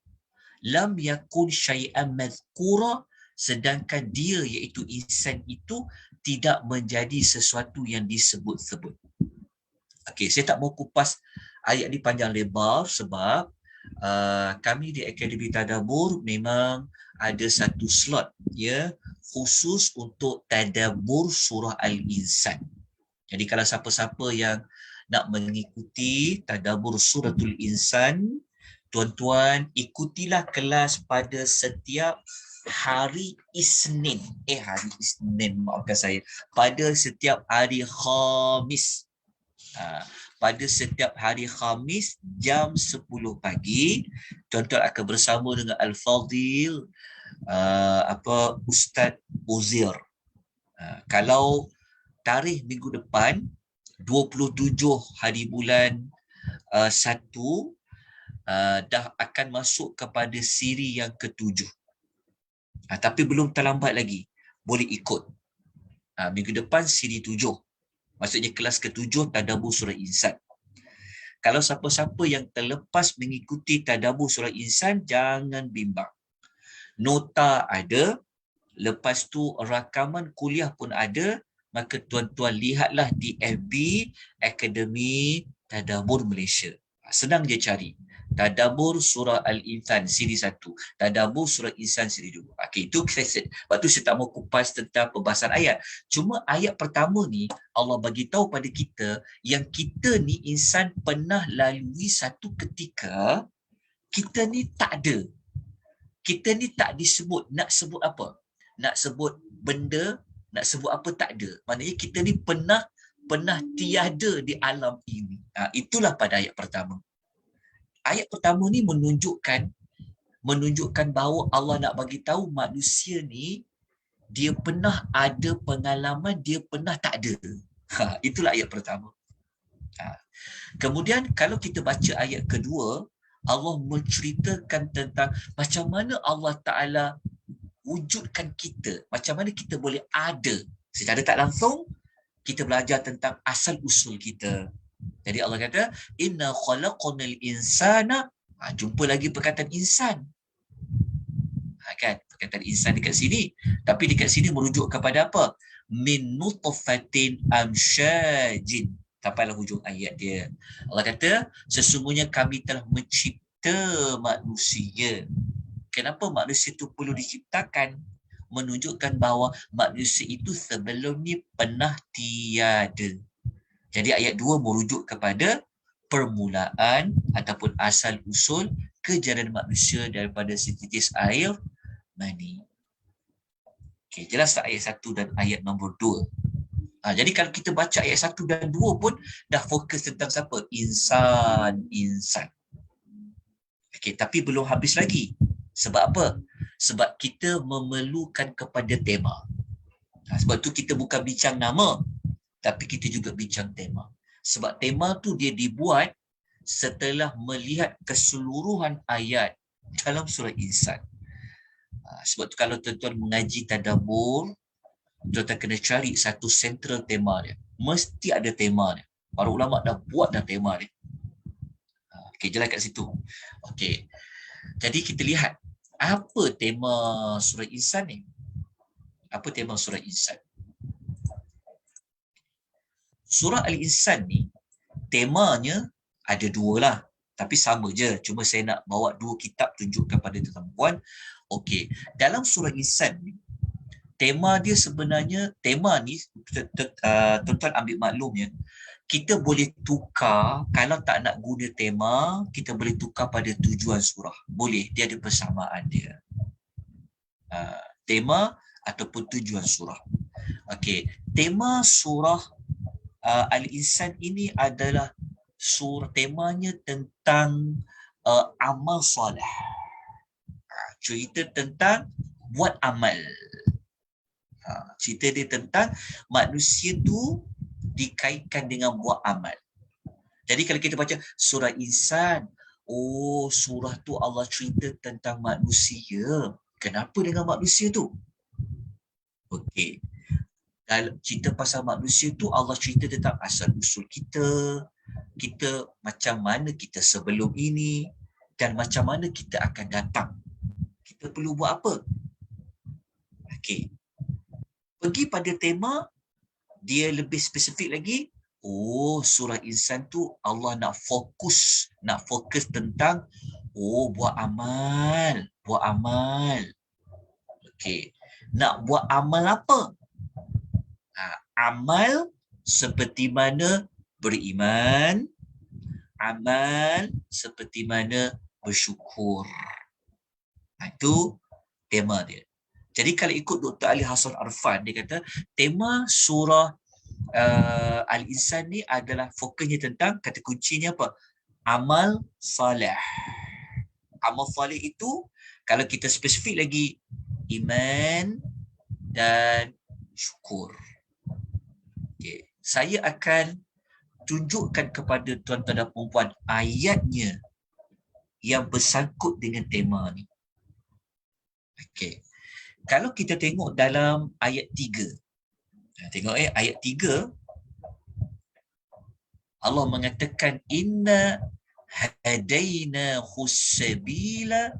lam yakun syai'an madhkura, sedangkan dia iaitu insan itu tidak menjadi sesuatu yang disebut-sebut. Okey, saya tak mau kupas ayat ni panjang lebar sebab kami di Akademi Tadabbur memang ada satu slot ya khusus untuk tadabbur surah Al-Insan. Jadi kalau siapa-siapa yang nak mengikuti tadabbur suratul Insan, tuan-tuan ikutilah kelas pada setiap hari Isnin. Hari Isnin, maafkan saya. Pada setiap hari Khamis. Pada setiap hari Khamis jam 10 pagi, tuan-tuan akan bersama dengan Al-Fadil Ustaz Uzir. Kalau tarikh minggu depan 27 hari bulan 1 dah akan masuk kepada siri yang ke-7. Tapi belum terlambat lagi. Boleh ikut. Minggu depan siri 7. Maksudnya kelas ke-7 tadabbur surah Insan. Kalau siapa-siapa yang terlepas mengikuti tadabbur surah Insan, jangan bimbang. Nota ada, lepas tu rakaman kuliah pun ada, maka tuan-tuan lihatlah di FB Akademi Tadabbur Malaysia. Senang je cari. Tadabbur surah Al-Insan siri 1, tadabbur surah Insan siri 2. Okey, itu sebab tu saya tak mau kupas tentang pembahasan ayat. Cuma ayat pertama ni Allah bagi tahu pada kita yang kita ni insan pernah lalui satu ketika kita ni tak ada. Kita ni tak disebut, nak sebut apa? Nak sebut benda, nak sebut apa tak ada. Maknanya kita ni pernah tiada di alam ini. Itulah pada ayat pertama. Ayat pertama ni menunjukkan bahawa Allah nak bagi tahu manusia ni dia pernah ada pengalaman, dia pernah tak ada. Itulah ayat pertama. Kemudian kalau kita baca ayat kedua, Allah menceritakan tentang macam mana Allah Ta'ala wujudkan kita, macam mana kita boleh ada. Secara tak langsung, kita belajar tentang asal-usul kita. Jadi Allah kata, inna khalaqnal insana, jumpa lagi perkataan insan. Kan? Perkataan insan dekat sini. Tapi dekat sini merujuk kepada apa? Min nutfatin amsyajin. Sampailah hujung ayat dia. Allah kata, sesungguhnya kami telah mencipta manusia. Kenapa manusia itu perlu diciptakan? Menunjukkan bahawa manusia itu sebelum ni pernah tiada. Jadi ayat 2 merujuk kepada permulaan ataupun asal-usul kejadian manusia daripada setitis air mani. Okey, jelas tak ayat 1 dan ayat nombor 2? Jadi kalau kita baca ayat 1 dan 2 pun dah fokus tentang siapa? Insan. Okey, tapi belum habis lagi. Sebab apa? Sebab kita memerlukan kepada tema. Sebab tu kita bukan bincang nama, tapi kita juga bincang tema. Sebab tema tu dia dibuat setelah melihat keseluruhan ayat dalam surah Insan. Sebab tu kalau tuan-tuan mengaji tadabbur, tuan-tuan kena cari satu central tema dia. Mesti ada tema dia. Para ulama dah buat dah tema dia. Okey, jelas kat situ. Okey. Jadi kita lihat apa tema surah Insan ni? Apa tema surah Insan? Surah Al-Insan ni temanya ada 2 lah. Tapi sama je. Cuma saya nak bawa 2 kitab tunjukkan pada tuan-tuan. Okey. Dalam surah Insan ni, tema dia sebenarnya, tema ni tuan-tuan ambil maklumnya, kita boleh tukar. Kalau tak nak guna tema, kita boleh tukar pada tujuan surah. Boleh. Dia ada persamaan dia. Tema ataupun tujuan surah. Okey. Tema surah Al-Insan ini adalah temanya tentang amal soleh. Cerita tentang buat amal. Cerita dia tentang manusia tu dikaitkan dengan buat amal. Jadi kalau kita baca surah Insan, surah tu Allah cerita tentang manusia. Kenapa dengan manusia tu? Okey. Kalau cerita pasal manusia tu, Allah cerita tentang asal-usul kita macam mana kita sebelum ini, dan macam mana kita akan datang. Kita perlu buat apa? Okey. Pergi pada tema, dia lebih spesifik lagi. Surah Insan tu Allah nak fokus tentang buat amal. Okey. Nak buat amal apa? Amal seperti mana beriman, amal seperti mana bersyukur. Itu tema dia. Jadi kalau ikut Dr. Ali Hassan Arfan, dia kata tema surah Al-Insan ni adalah fokusnya tentang, kata kuncinya apa? Amal salih. Amal salih itu kalau kita spesifik lagi, iman dan syukur. Okay. Saya akan tunjukkan kepada tuan-tuan dan puan-puan ayatnya yang bersangkut dengan tema ni. Okey. Kalau kita tengok dalam ayat 3. Tengok ayat 3. Allah mengatakan inna hadaina khus-sabila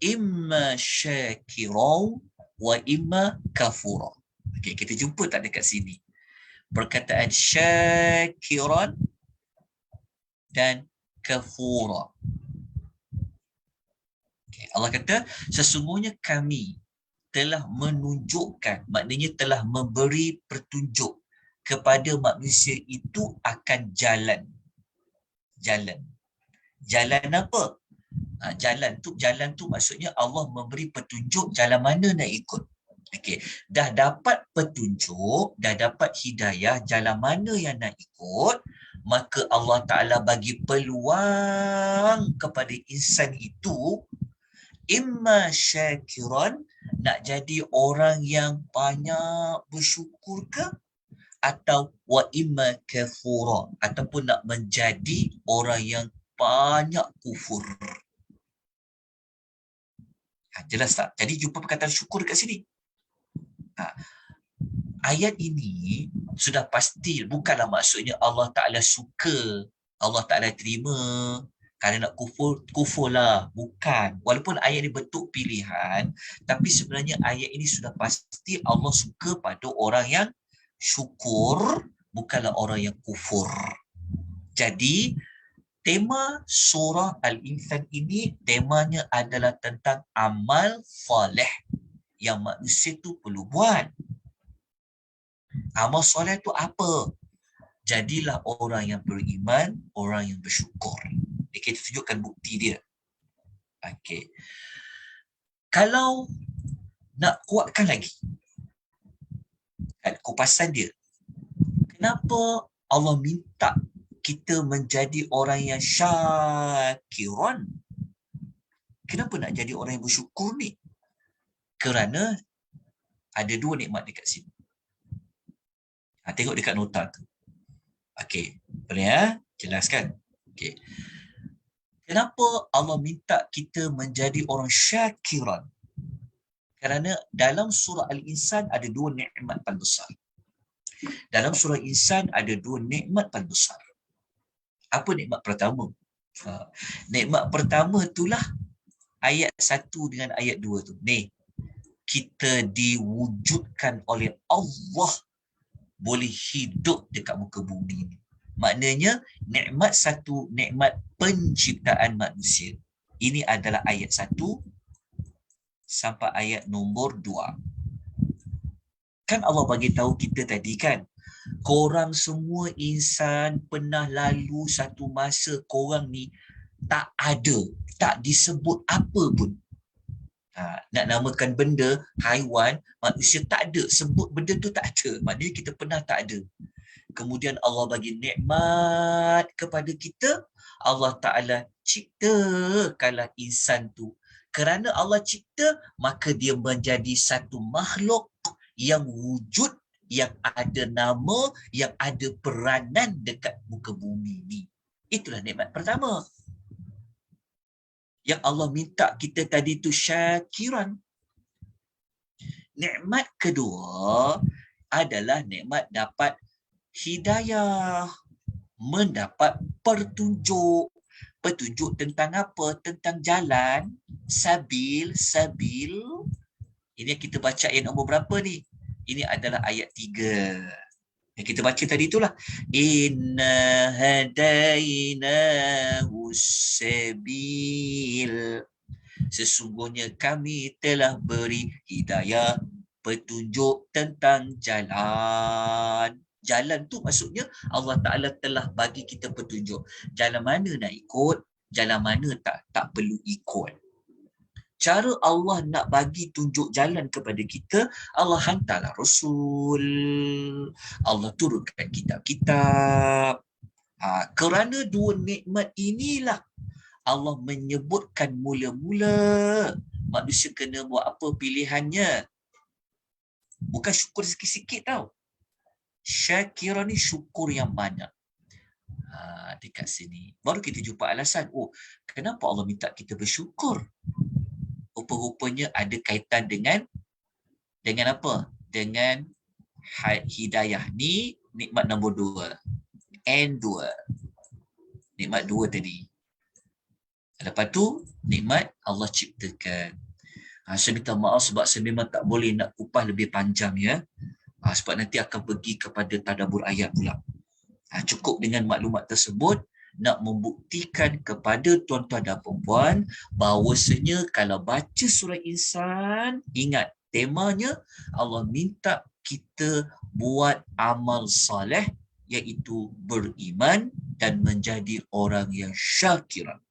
imma syakira wa imma kafura. Okey, kita jumpa tak dekat sini? Perkataan syakiran dan kafura. Okay. Allah kata sesungguhnya kami telah menunjukkan, maknanya telah memberi petunjuk kepada manusia itu akan jalan. Jalan apa? Jalan tu maksudnya Allah memberi petunjuk jalan mana nak ikut. Okey, dah dapat petunjuk, dah dapat hidayah jalan mana yang nak ikut, maka Allah Ta'ala bagi peluang kepada insan itu imma syakiran, nak jadi orang yang banyak bersyukur ke, atau wa imma kafura, ataupun nak menjadi orang yang banyak kufur. Jelas tak? Jadi jumpa perkataan syukur kat sini. Ayat ini sudah pasti bukanlah maksudnya Allah Ta'ala suka, Allah Ta'ala terima. Kalau nak kufurlah. Bukan. Walaupun ayat ini bentuk pilihan, tapi sebenarnya ayat ini sudah pasti Allah suka pada orang yang syukur, bukanlah orang yang kufur. Jadi, tema surah Al-Insan ini, temanya adalah tentang amal soleh yang manusia tu perlu buat. Amal soleh tu apa? Jadilah orang yang beriman, orang yang bersyukur. Kita tunjukkan bukti dia. Okey. Kalau nak kuatkan lagi kupasan dia, kenapa Allah minta kita menjadi orang yang syakiran? Kenapa nak jadi orang yang bersyukur ni? Kerana ada dua nikmat dekat sini. Tengok dekat nota tu. Okey, boleh ya? Jelaskan. Okey. Kenapa Allah minta kita menjadi orang syakiran? Kerana dalam surah Al-Insan ada dua nikmat paling besar. Dalam surah Insan ada dua nikmat paling besar. Apa nikmat pertama? Nikmat pertama itulah ayat 1 dengan ayat 2 tu. Ni, kita diwujudkan oleh Allah boleh hidup dekat muka bumi ni. Maknanya nikmat satu, nikmat penciptaan manusia. Ini adalah ayat 1 sampai ayat nombor 2. Kan Allah bagi tahu kita tadi kan, korang semua insan pernah lalu satu masa korang ni tak ada, tak disebut apa pun. Nak namakan benda, haiwan, manusia tak ada, sebut benda tu tak ada. Maknanya kita pernah tak ada. Kemudian Allah bagi nikmat kepada kita, Allah Ta'ala ciptakanlah insan tu. Kerana Allah cipta, maka dia menjadi satu makhluk yang wujud, yang ada nama, yang ada peranan dekat muka bumi ni. Itulah nikmat pertama. Yang Allah minta kita tadi tu syakiran. Nikmat kedua adalah nikmat dapat hidayah, mendapat petunjuk. Petunjuk tentang apa? Tentang jalan, sabil. Ini yang kita baca ayat nombor berapa ni? Ini adalah ayat 3. Yang kita baca tadi itulah. Inna hadainahu sabil. Sesungguhnya kami telah beri hidayah petunjuk tentang jalan. Jalan tu maksudnya Allah Ta'ala telah bagi kita petunjuk. Jalan mana nak ikut, jalan mana tak perlu ikut. Cara Allah nak bagi tunjuk jalan kepada kita, Allah hantarlah Rasul. Allah turunkan kitab-kitab. Kerana dua nikmat inilah Allah menyebutkan mula-mula manusia kena buat apa pilihannya. Bukan syukur sikit-sikit tau. Syakira ni syukur yang banyak. Dekat sini baru kita jumpa alasan, kenapa Allah minta kita bersyukur. Rupa-rupanya ada kaitan dengan apa? Dengan hidayah. Ni nikmat nombor 2. N2. Nikmat 2 tadi. Lepas tu nikmat Allah ciptakan. Saya minta maaf sebab saya memang tak boleh nak kupas lebih panjang ya. Sebab nanti akan pergi kepada tadabbur ayat pula. Cukup dengan maklumat tersebut nak membuktikan kepada tuan-tuan dan puan bahawasanya kalau baca surah Insan, ingat temanya Allah minta kita buat amal soleh, iaitu beriman dan menjadi orang yang syakiran.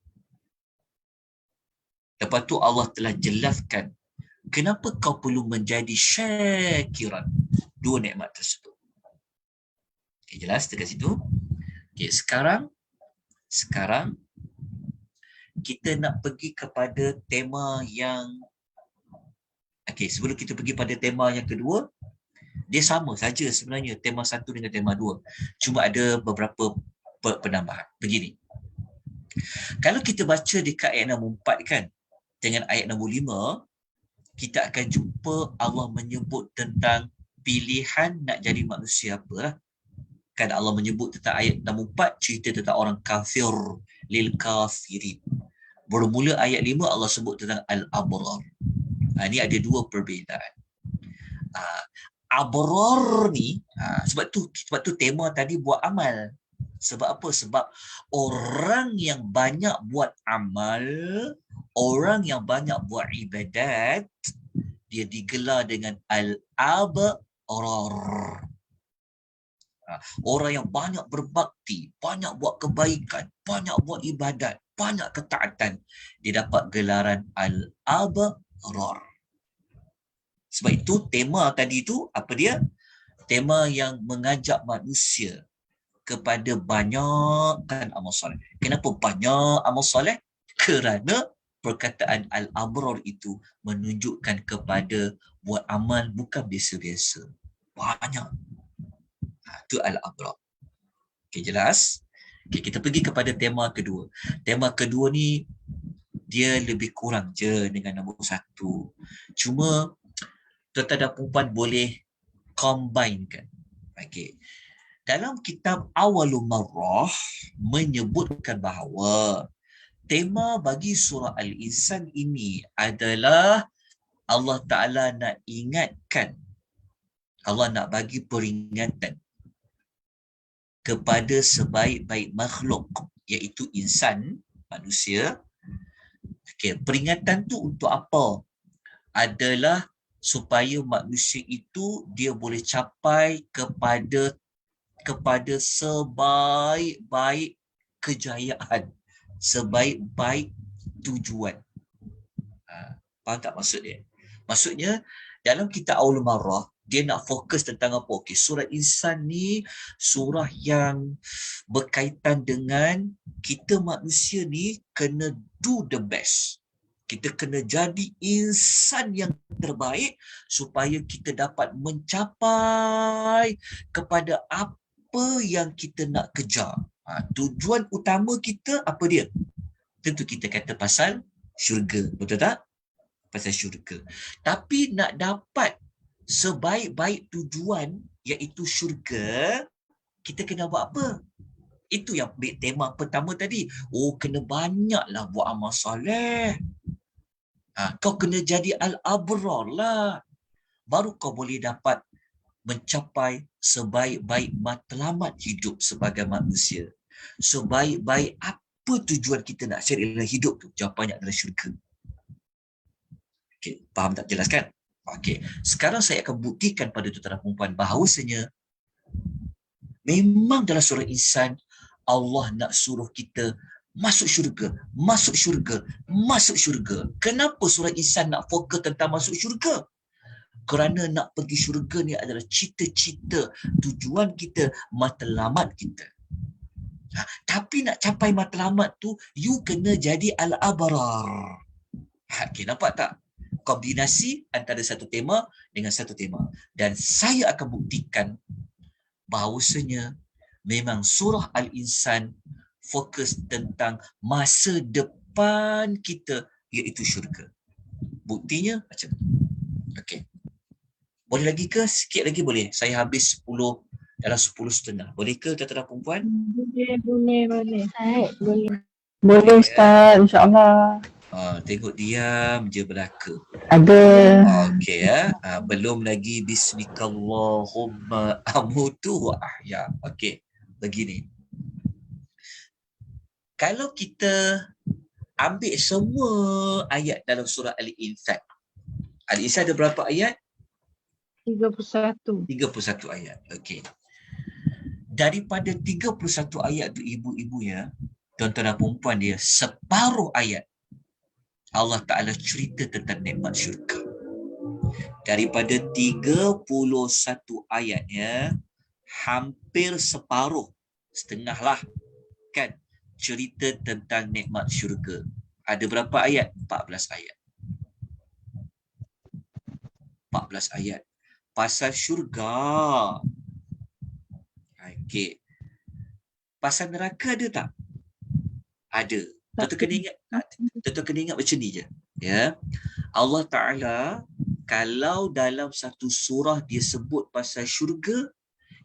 Lepas tu Allah telah jelaskan kenapa kau perlu menjadi syakiran. Dua nikmat tersebut. Okay, jelas dekat situ? Okay, sekarang kita nak pergi kepada tema yang sebelum kita pergi pada tema yang kedua, dia sama saja sebenarnya tema 1 dengan tema 2. Cuma ada beberapa penambahan. Begini. Kalau kita baca dekat ayat nombor 4 kan, dengan ayat nombor 5, kita akan jumpa Allah menyebut tentang pilihan nak jadi manusia apa lah. Kan Allah menyebut tentang ayat nombor 4, cerita tentang orang kafir, lil kafirin. Bermula ayat 5 Allah sebut tentang al-abrar. Ini ada dua perbezaan. Abrar ni, sebab tu tema tadi buat amal. Sebab apa? Sebab orang yang banyak buat amal, orang yang banyak buat ibadat, dia digelar dengan al-abrar. Orang yang banyak berbakti, banyak buat kebaikan, banyak buat ibadat, banyak ketaatan, dia dapat gelaran al-abrar. Sebab itu tema tadi tu apa dia? Tema yang mengajak manusia kepada banyakkan amal soleh. Kenapa banyak amal soleh? Kerana perkataan al-abrar itu menunjukkan kepada buat amal bukan biasa-biasa. Banyak. Itu al-abrar. Okay, jelas? Okay, kita pergi kepada tema kedua. Tema kedua ni dia lebih kurang je dengan nombor 1. Cuma tuan-tuan dan puan boleh combine-kan. Okay. Dalam kitab Awalul Marrah menyebutkan bahawa tema bagi surah Al-Insan ini adalah Allah Ta'ala nak ingatkan, Allah nak bagi peringatan kepada sebaik-baik makhluk, iaitu insan, manusia. Okay, peringatan tu untuk apa? Adalah supaya manusia itu dia boleh capai kepada sebaik-baik kejayaan, sebaik-baik tujuan. Faham tak maksud dia? Maksudnya dalam kitab Awalul Marrah dia nak fokus tentang apa? Okey, surah Insan ni surah yang berkaitan dengan kita manusia ni kena do the best. Kita kena jadi insan yang terbaik supaya kita dapat mencapai kepada apa yang kita nak kejar. Tujuan utama kita apa dia? Tentu kita kata pasal syurga. Betul tak? Pasal syurga. Tapi nak dapat sebaik-baik tujuan iaitu syurga, kita kena buat apa? Itu yang tema pertama tadi. Kena banyaklah buat amal soleh. Kau kena jadi al-abrar lah. Baru kau boleh dapat mencapai sebaik-baik matlamat hidup sebagai manusia. Sebaik-baik apa tujuan kita nak cari dalam hidup tu? Jawapannya adalah syurga. Okay, faham tak? Jelas kan? Okey, sekarang saya akan buktikan pada tuan-tuan dan puan bahawasanya memang dalam surah Insan Allah nak suruh kita masuk syurga, masuk syurga, masuk syurga. Kenapa surah Insan nak fokus tentang masuk syurga? Kerana nak pergi syurga ni adalah cita-cita, tujuan kita, matlamat kita. Tapi nak capai matlamat tu, you kena jadi al-abrar. Okay, nampak tak? Kombinasi antara satu tema dengan satu tema. Dan saya akan buktikan bahawasanya memang surah Al-Insan fokus tentang masa depan kita, iaitu syurga. Buktinya macam tu. Okey. Boleh lagi ke? Sikit lagi boleh. Saya habis 10 dalam 10.30. Boleh ke tuan-tuan dan puan? Boleh. Boleh. Boleh Ustaz, insyaAllah. Tengok diam je belaka. Ada. Okey ya. Belum lagi bismikallahumma amutu wa ahya. Okey. Begini. Kalau kita ambil semua ayat dalam surah Al-Insan. Al-Insan ada berapa ayat? 31. 31 ayat. Okey. Daripada 31 ayat tu ibu-ibu ya, tuan-tuan dan puan dia, separuh ayat Allah Ta'ala cerita tentang nikmat syurga. Daripada 31 ayat ya, hampir separuh, setengah lah kan, cerita tentang nikmat syurga. Ada berapa ayat? 14 ayat. 14 ayat. Pasal syurga. Okey. Pasal neraka ada tak? Ada. Tuan-tuan kena ingat macam ni je. Ya. Allah Ta'ala kalau dalam satu surah dia sebut pasal syurga,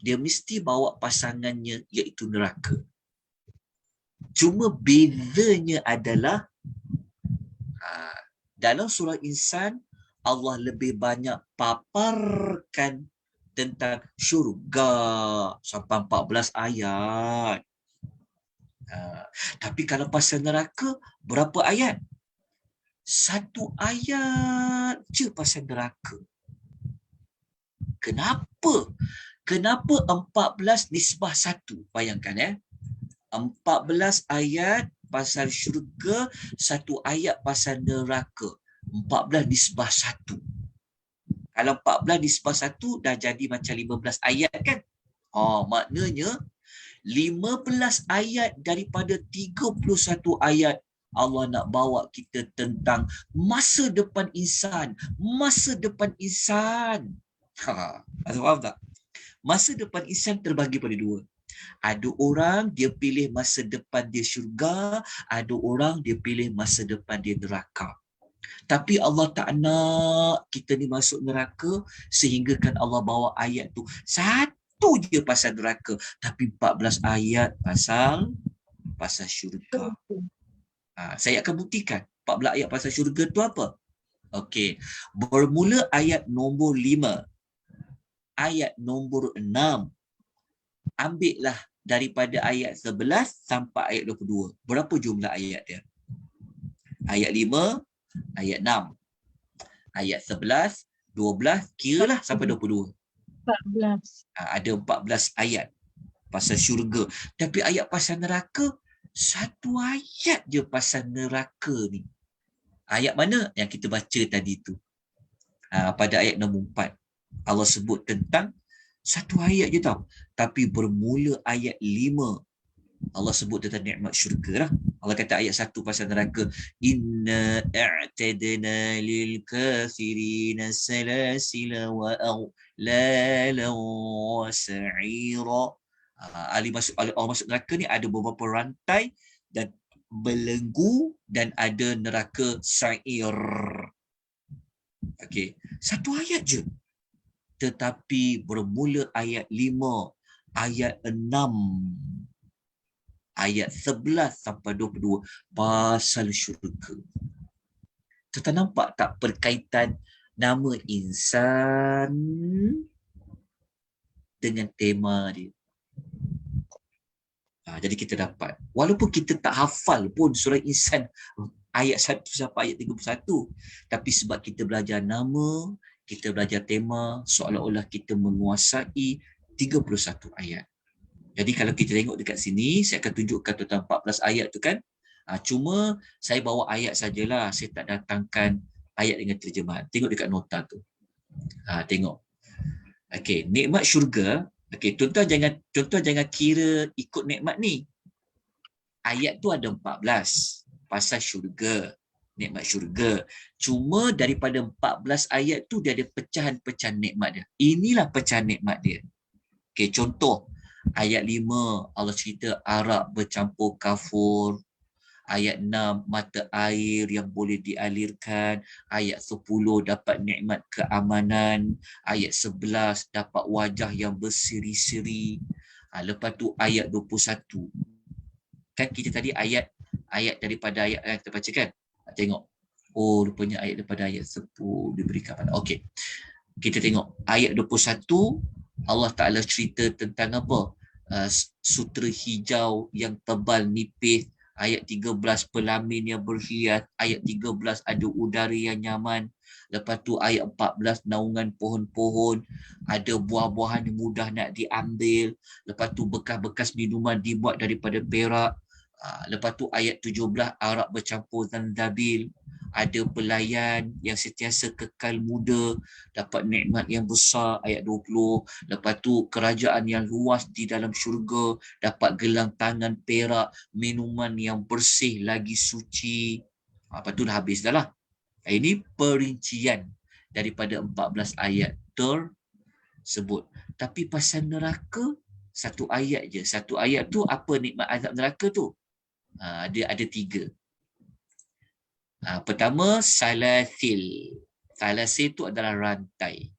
dia mesti bawa pasangannya iaitu neraka. Cuma bezanya adalah dalam surah Insan Allah lebih banyak paparkan tentang syurga sampai 14 ayat. Tapi kalau pasal neraka, berapa ayat? 1 ayat je pasal neraka. Kenapa? Kenapa 14 nisbah 1? Bayangkan 14 ayat pasal syurga, 1 ayat pasal neraka. 14 nisbah 1. Kalau 14 nisbah 1 dah jadi macam 15 ayat kan? Maknanya 15 ayat daripada 31 ayat Allah nak bawa kita tentang masa depan insan. Masa depan insan. Faham tak? Masa depan insan terbagi pada 2. Ada orang dia pilih masa depan dia syurga, ada orang dia pilih masa depan dia neraka. Tapi Allah tak nak kita ni masuk neraka, sehingga kan Allah bawa ayat tu satu je pasal neraka, tapi 14 ayat pasal syurga. Saya akan buktikan 14 ayat pasal syurga tu apa. Okey, bermula ayat nombor 5, ayat nombor 6. Ambillah daripada ayat 11 sampai ayat 22. Berapa jumlah ayat dia? Ayat 5, ayat 6, ayat 11, 12, kiralah sampai 22. 14. Ada 14 ayat pasal syurga. Tapi ayat pasal neraka, 1 ayat je pasal neraka ni. Ayat mana? Yang kita baca tadi tu. Pada ayat nombor 4. Allah sebut tentang 1 ayat je tau. Tapi bermula ayat 5. Allah sebut tentang nikmat syurga lah. Allah kata ayat 1 pasal neraka, inna a'tadna lil kafirina salasila wa aghlala wa sa'ira. Orang masuk neraka ni ada beberapa rantai dan belenggu dan ada neraka sa'ir. Okey, 1 ayat je. Tetapi bermula ayat 5, ayat 6, ayat 11 sampai 22 pasal syurga. Kita nampak tak perkaitan nama insan dengan tema dia? Jadi kita dapat, walaupun kita tak hafal pun surah Insan ayat 1 sampai ayat 31, tapi sebab kita belajar nama, kita belajar tema seolah-olah kita menguasai 31 ayat. Jadi kalau kita tengok dekat sini, saya akan tunjukkan tentang 14 ayat tu kan. Cuma saya bawa ayat sajalah, saya tak datangkan ayat dengan terjemahan. Tengok dekat nota tu. Tengok. Okey, nikmat syurga. Okey, tuan-tuan jangan kira ikut nikmat ni. Ayat tu ada 14 pasal syurga, nikmat syurga. Cuma daripada 14 ayat tu dia ada pecahan-pecahan nikmat dia. Inilah pecahan nikmat dia. Okey, contoh ayat 5 Allah cerita arak bercampur kafur. Ayat 6 mata air yang boleh dialirkan. Ayat 10 dapat nikmat keamanan. Ayat 11 dapat wajah yang berseri-seri. Lepas tu ayat 21. Kan kita tadi ayat daripada ayat yang kita baca kan. Tengok. Oh, rupanya ayat daripada ayat 10 diberikan pada. Okey. Kita tengok ayat 21 Allah Ta'ala cerita tentang apa? Sutera hijau yang tebal nipis. Ayat 13 pelamin yang berhias. Ayat 13 ada udara yang nyaman. Lepas tu ayat 14 naungan pohon-pohon. Ada buah-buahan yang mudah nak diambil. Lepas tu bekas-bekas minuman dibuat daripada perak. Lepas tu ayat 17 arak bercampur zanzabil. Ada pelayan yang sentiasa kekal muda, dapat nikmat yang besar, ayat 20. Lepas tu kerajaan yang luas di dalam syurga, dapat gelang tangan perak, minuman yang bersih lagi suci. Lepas tu dah habis dah lah. Ini perincian daripada 14 ayat tersebut. Tapi pasal neraka, satu ayat je. Satu ayat tu apa nikmat azab neraka tu? Ada 3. Pertama, salasil. Salasil itu adalah rantai.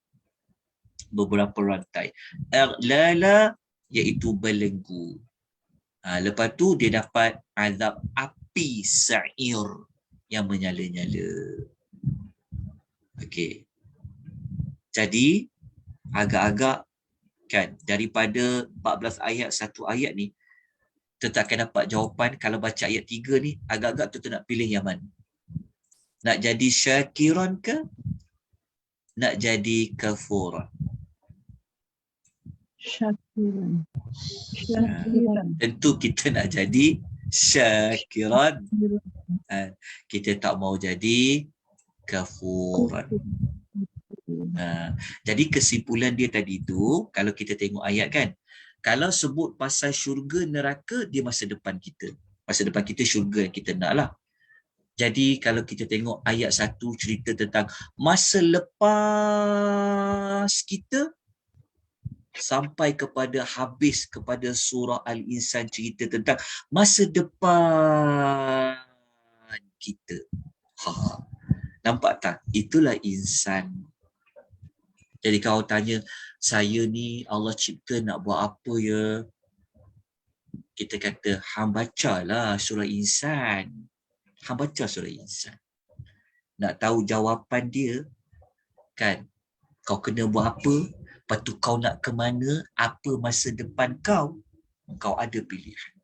Beberapa rantai. Lala iaitu belenggu. Lepas tu dia dapat azab api sa'ir yang menyala-nyala. Okey. Jadi agak-agak kan daripada 14 ayat satu ayat ni kita akan dapat jawapan. Kalau baca ayat 3 ni agak-agak tu nak pilih yang mana? Nak jadi syakiran ke? Nak jadi kafuran? Syakiran. Tentu kita nak jadi syakiran. Kita tak mau jadi kafuran. Jadi kesimpulan dia tadi tu, kalau kita tengok ayat kan, kalau sebut pasal syurga neraka, dia masa depan kita. Masa depan kita syurga yang kita nak lah. Jadi kalau kita tengok ayat 1 cerita tentang masa lepas kita sampai kepada habis kepada surah Al-Insan cerita tentang masa depan kita. Nampak tak? Itulah insan. Jadi kau tanya, saya ni Allah cipta nak buat apa ya? Kita kata, hang bacalah surah Insan. Hang baca surah Insan. Nak tahu jawapan dia, kan? Kau kena buat apa? Lepas tu kau nak ke mana? Apa masa depan kau? Kau ada pilihan.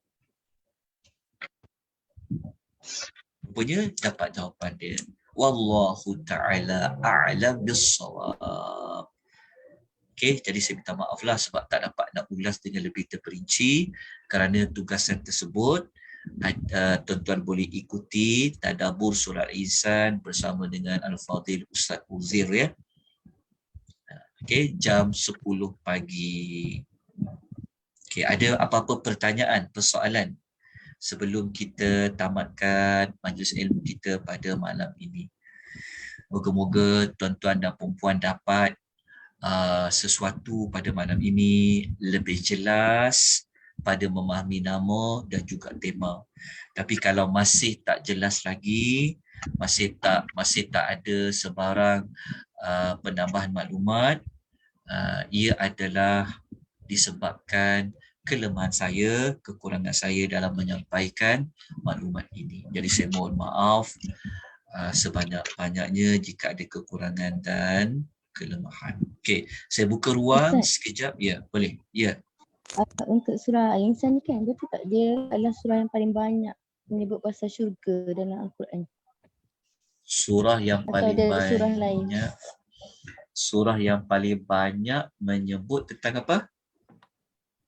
Rupanya dapat jawapan dia. Wallahu ta'ala a'lam bis-shawab. Okey, jadi saya minta maaf lah sebab tak dapat nak ulas dengan lebih terperinci kerana tugasan tersebut. Tuan-tuan boleh ikuti tadabbur surah Al-Insan bersama dengan Al-Fadhil Ustaz Uzir ya. Okey, jam 10 pagi. Okey, ada apa-apa pertanyaan, persoalan sebelum kita tamatkan majlis ilmu kita pada malam ini? Moga-moga tuan-tuan dan puan-puan dapat sesuatu pada malam ini lebih jelas pada memahami nama dan juga tema. Tapi kalau masih tak jelas lagi, masih tak ada sebarang penambahan maklumat, ia adalah disebabkan kelemahan saya, kekurangan saya dalam menyampaikan maklumat ini. Jadi saya mohon maaf sebanyak-banyaknya jika ada kekurangan dan kelemahan. Okey, saya buka ruang sekejap. Ya, boleh. Ya. Untuk surah Al-Insan ni kan, betul tak dia adalah surah yang paling banyak menyebut pasal syurga dalam Al-Quran? Surah yang Atau paling ada surah lain? banyak surah yang paling banyak menyebut tentang apa?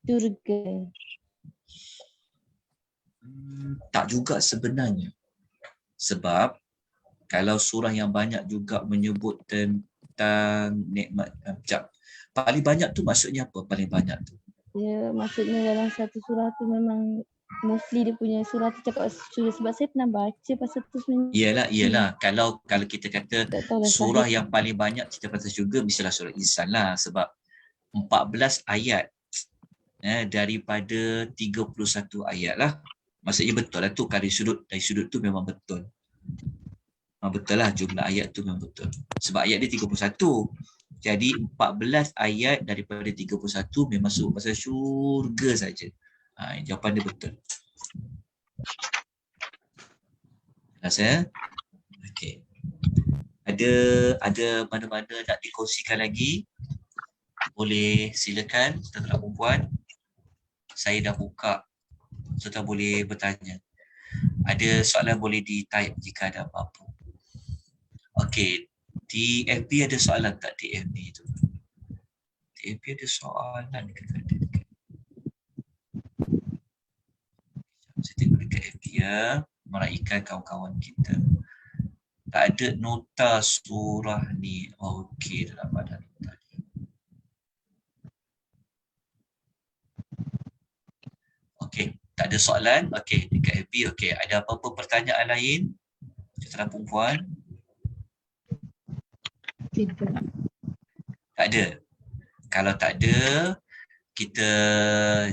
Syurga. Tak juga sebenarnya. Sebab kalau surah yang banyak juga menyebut tentang nikmat, sekejap. Paling banyak tu maksudnya apa paling banyak tu? Dia maksudnya dalam satu surah tu memang mostly dia punya surah tu cakap syurga. Sebab saya pernah baca pasal tu sebenarnya. Iyalah. Kalau kita kata Tak tahu dah surah sahih. yang paling banyak cerita pasal syurga, mestilah surah Insan lah. Sebab 14 ayat daripada 31 ayat lah. Maksudnya betul lah tu. Dari sudut tu memang betul. Betul lah jumlah ayat tu memang betul. Sebab ayat dia 31. Jadi 14 ayat daripada 31 memang sebut pasal syurga saja. Jawapan dia betul. Jelas ya? Okey. Ada mana-mana nak dikongsikan lagi? Boleh silakan tuan-tuan perempuan. Saya dah buka. Tuan-tuan boleh bertanya. Ada soalan boleh di-type jika ada apa-apa. Okey. Di FB ada soalan tak di FB tu? Di FB ada soalan ke tak ada? Saya tengok dekat FB ya. Meraihkan kawan-kawan kita. Tak ada nota surah ni. Okey, dah dapat dah nota ni. Okey, tak ada soalan. Okey, dekat FB. Okey, ada apa-apa pertanyaan lain? Tuan perempuan? Tidak. Tak ada. Kalau tak ada, kita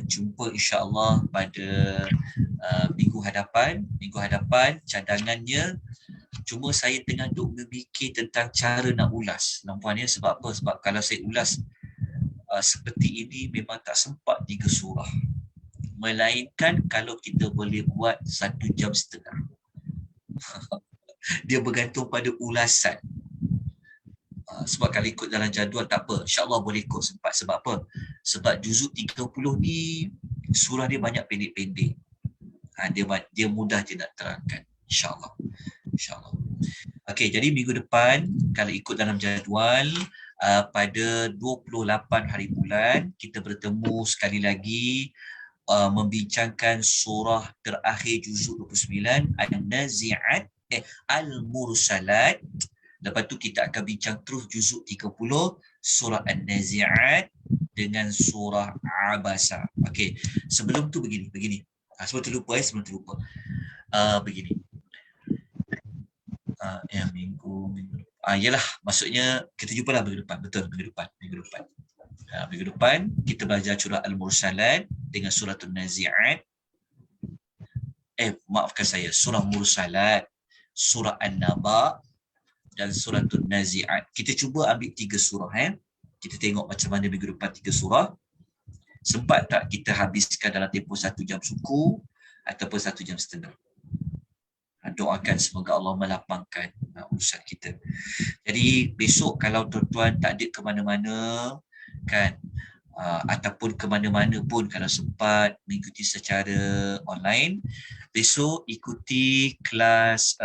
jumpa insya-Allah pada minggu hadapan. Minggu hadapan cadangannya cuma saya tengah duk berfikir tentang cara nak ulas. Nampak ya, sebab apa? Sebab kalau saya ulas seperti ini memang tak sempat 3 surah. Melainkan kalau kita boleh buat 1 jam setengah. Dia bergantung pada ulasan. Sebab kalau ikut dalam jadual tak apa, insyaAllah boleh ikut sempat. Sebab apa? Sebab juzuk 30 ni surah dia banyak pendek-pendek. Dia mudah je nak terangkan, insyaAllah. Okey, jadi minggu depan kalau ikut dalam jadual pada 28 hari bulan kita bertemu sekali lagi membincangkan surah terakhir juzuk 29 An-Nazi'at Al-Mursalat. Lepas tu kita akan bincang terus juzuk 30 surah An-Nazi'at dengan surah Abasa. Okey, sebelum tu begini. Sebelum terlupa. Begini. Minggu yalah, maksudnya kita jumpalah minggu depan. Betul, minggu depan. Minggu depan kita belajar surah Al-Mursalat dengan surah An-Nazi'at. Maafkan saya, surah Mursalat, surah An-Naba dan surah An-Nazi'at. Kita cuba ambil 3 surah. Kita tengok macam mana minggu depan 3 surah. Sempat tak kita habiskan dalam tempoh 1 jam suku ataupun 1 jam setengah. Doakan semoga Allah melapangkan urusan kita. Jadi besok kalau tuan-tuan tak ada ke mana-mana kan, ataupun ke mana-mana pun kalau sempat mengikuti secara online, besok ikuti kelas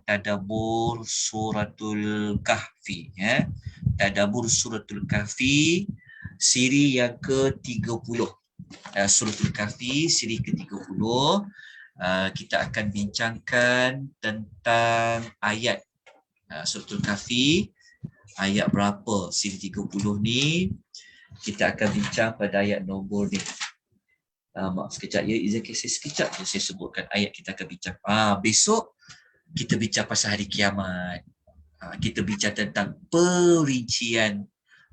Tadabbur Suratul Kahfi ya. Tadabbur Suratul Kahfi siri yang ke-30. Suratul Kahfi siri ke-30. Kita akan bincangkan tentang ayat Suratul Kahfi, ayat berapa siri 30 ni. Kita akan bincang pada ayat nombor ni. Maaf sekejap ya, sekejap je saya sebutkan ayat kita akan bincang. Besok kita bincang pasal hari kiamat. Kita bincang tentang perincian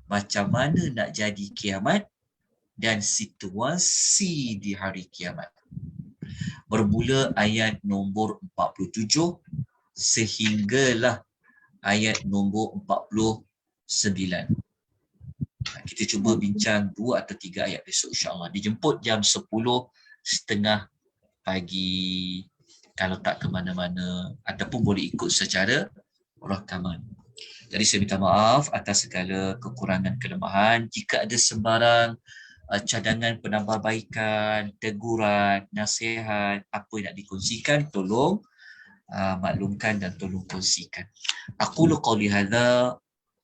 macam mana nak jadi kiamat dan situasi di hari kiamat. Bermula ayat nombor 47 sehinggalah ayat nombor 49. Kita cuba bincang 2 atau 3 ayat besok insyaAllah. Dijemput jam 10.30 pagi kalau tak ke mana-mana, ataupun boleh ikut secara rakaman. Jadi saya minta maaf atas segala kekurangan kelemahan. Jika ada sembarang cadangan penambahbaikan, teguran, nasihat, apa yang nak dikongsikan, tolong maklumkan dan tolong kongsikan. Aqulu qawli hadza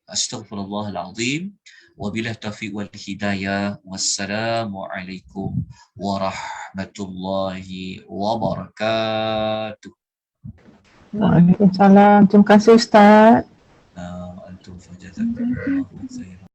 Astaghfirullahalazim. Wabillahi taufiq wal hidayah. Wassalamualaikum warahmatullahi wabarakatuh. Waalaikumsalam. Terima kasih Ustaz. Antum fajazakumullahu khairan.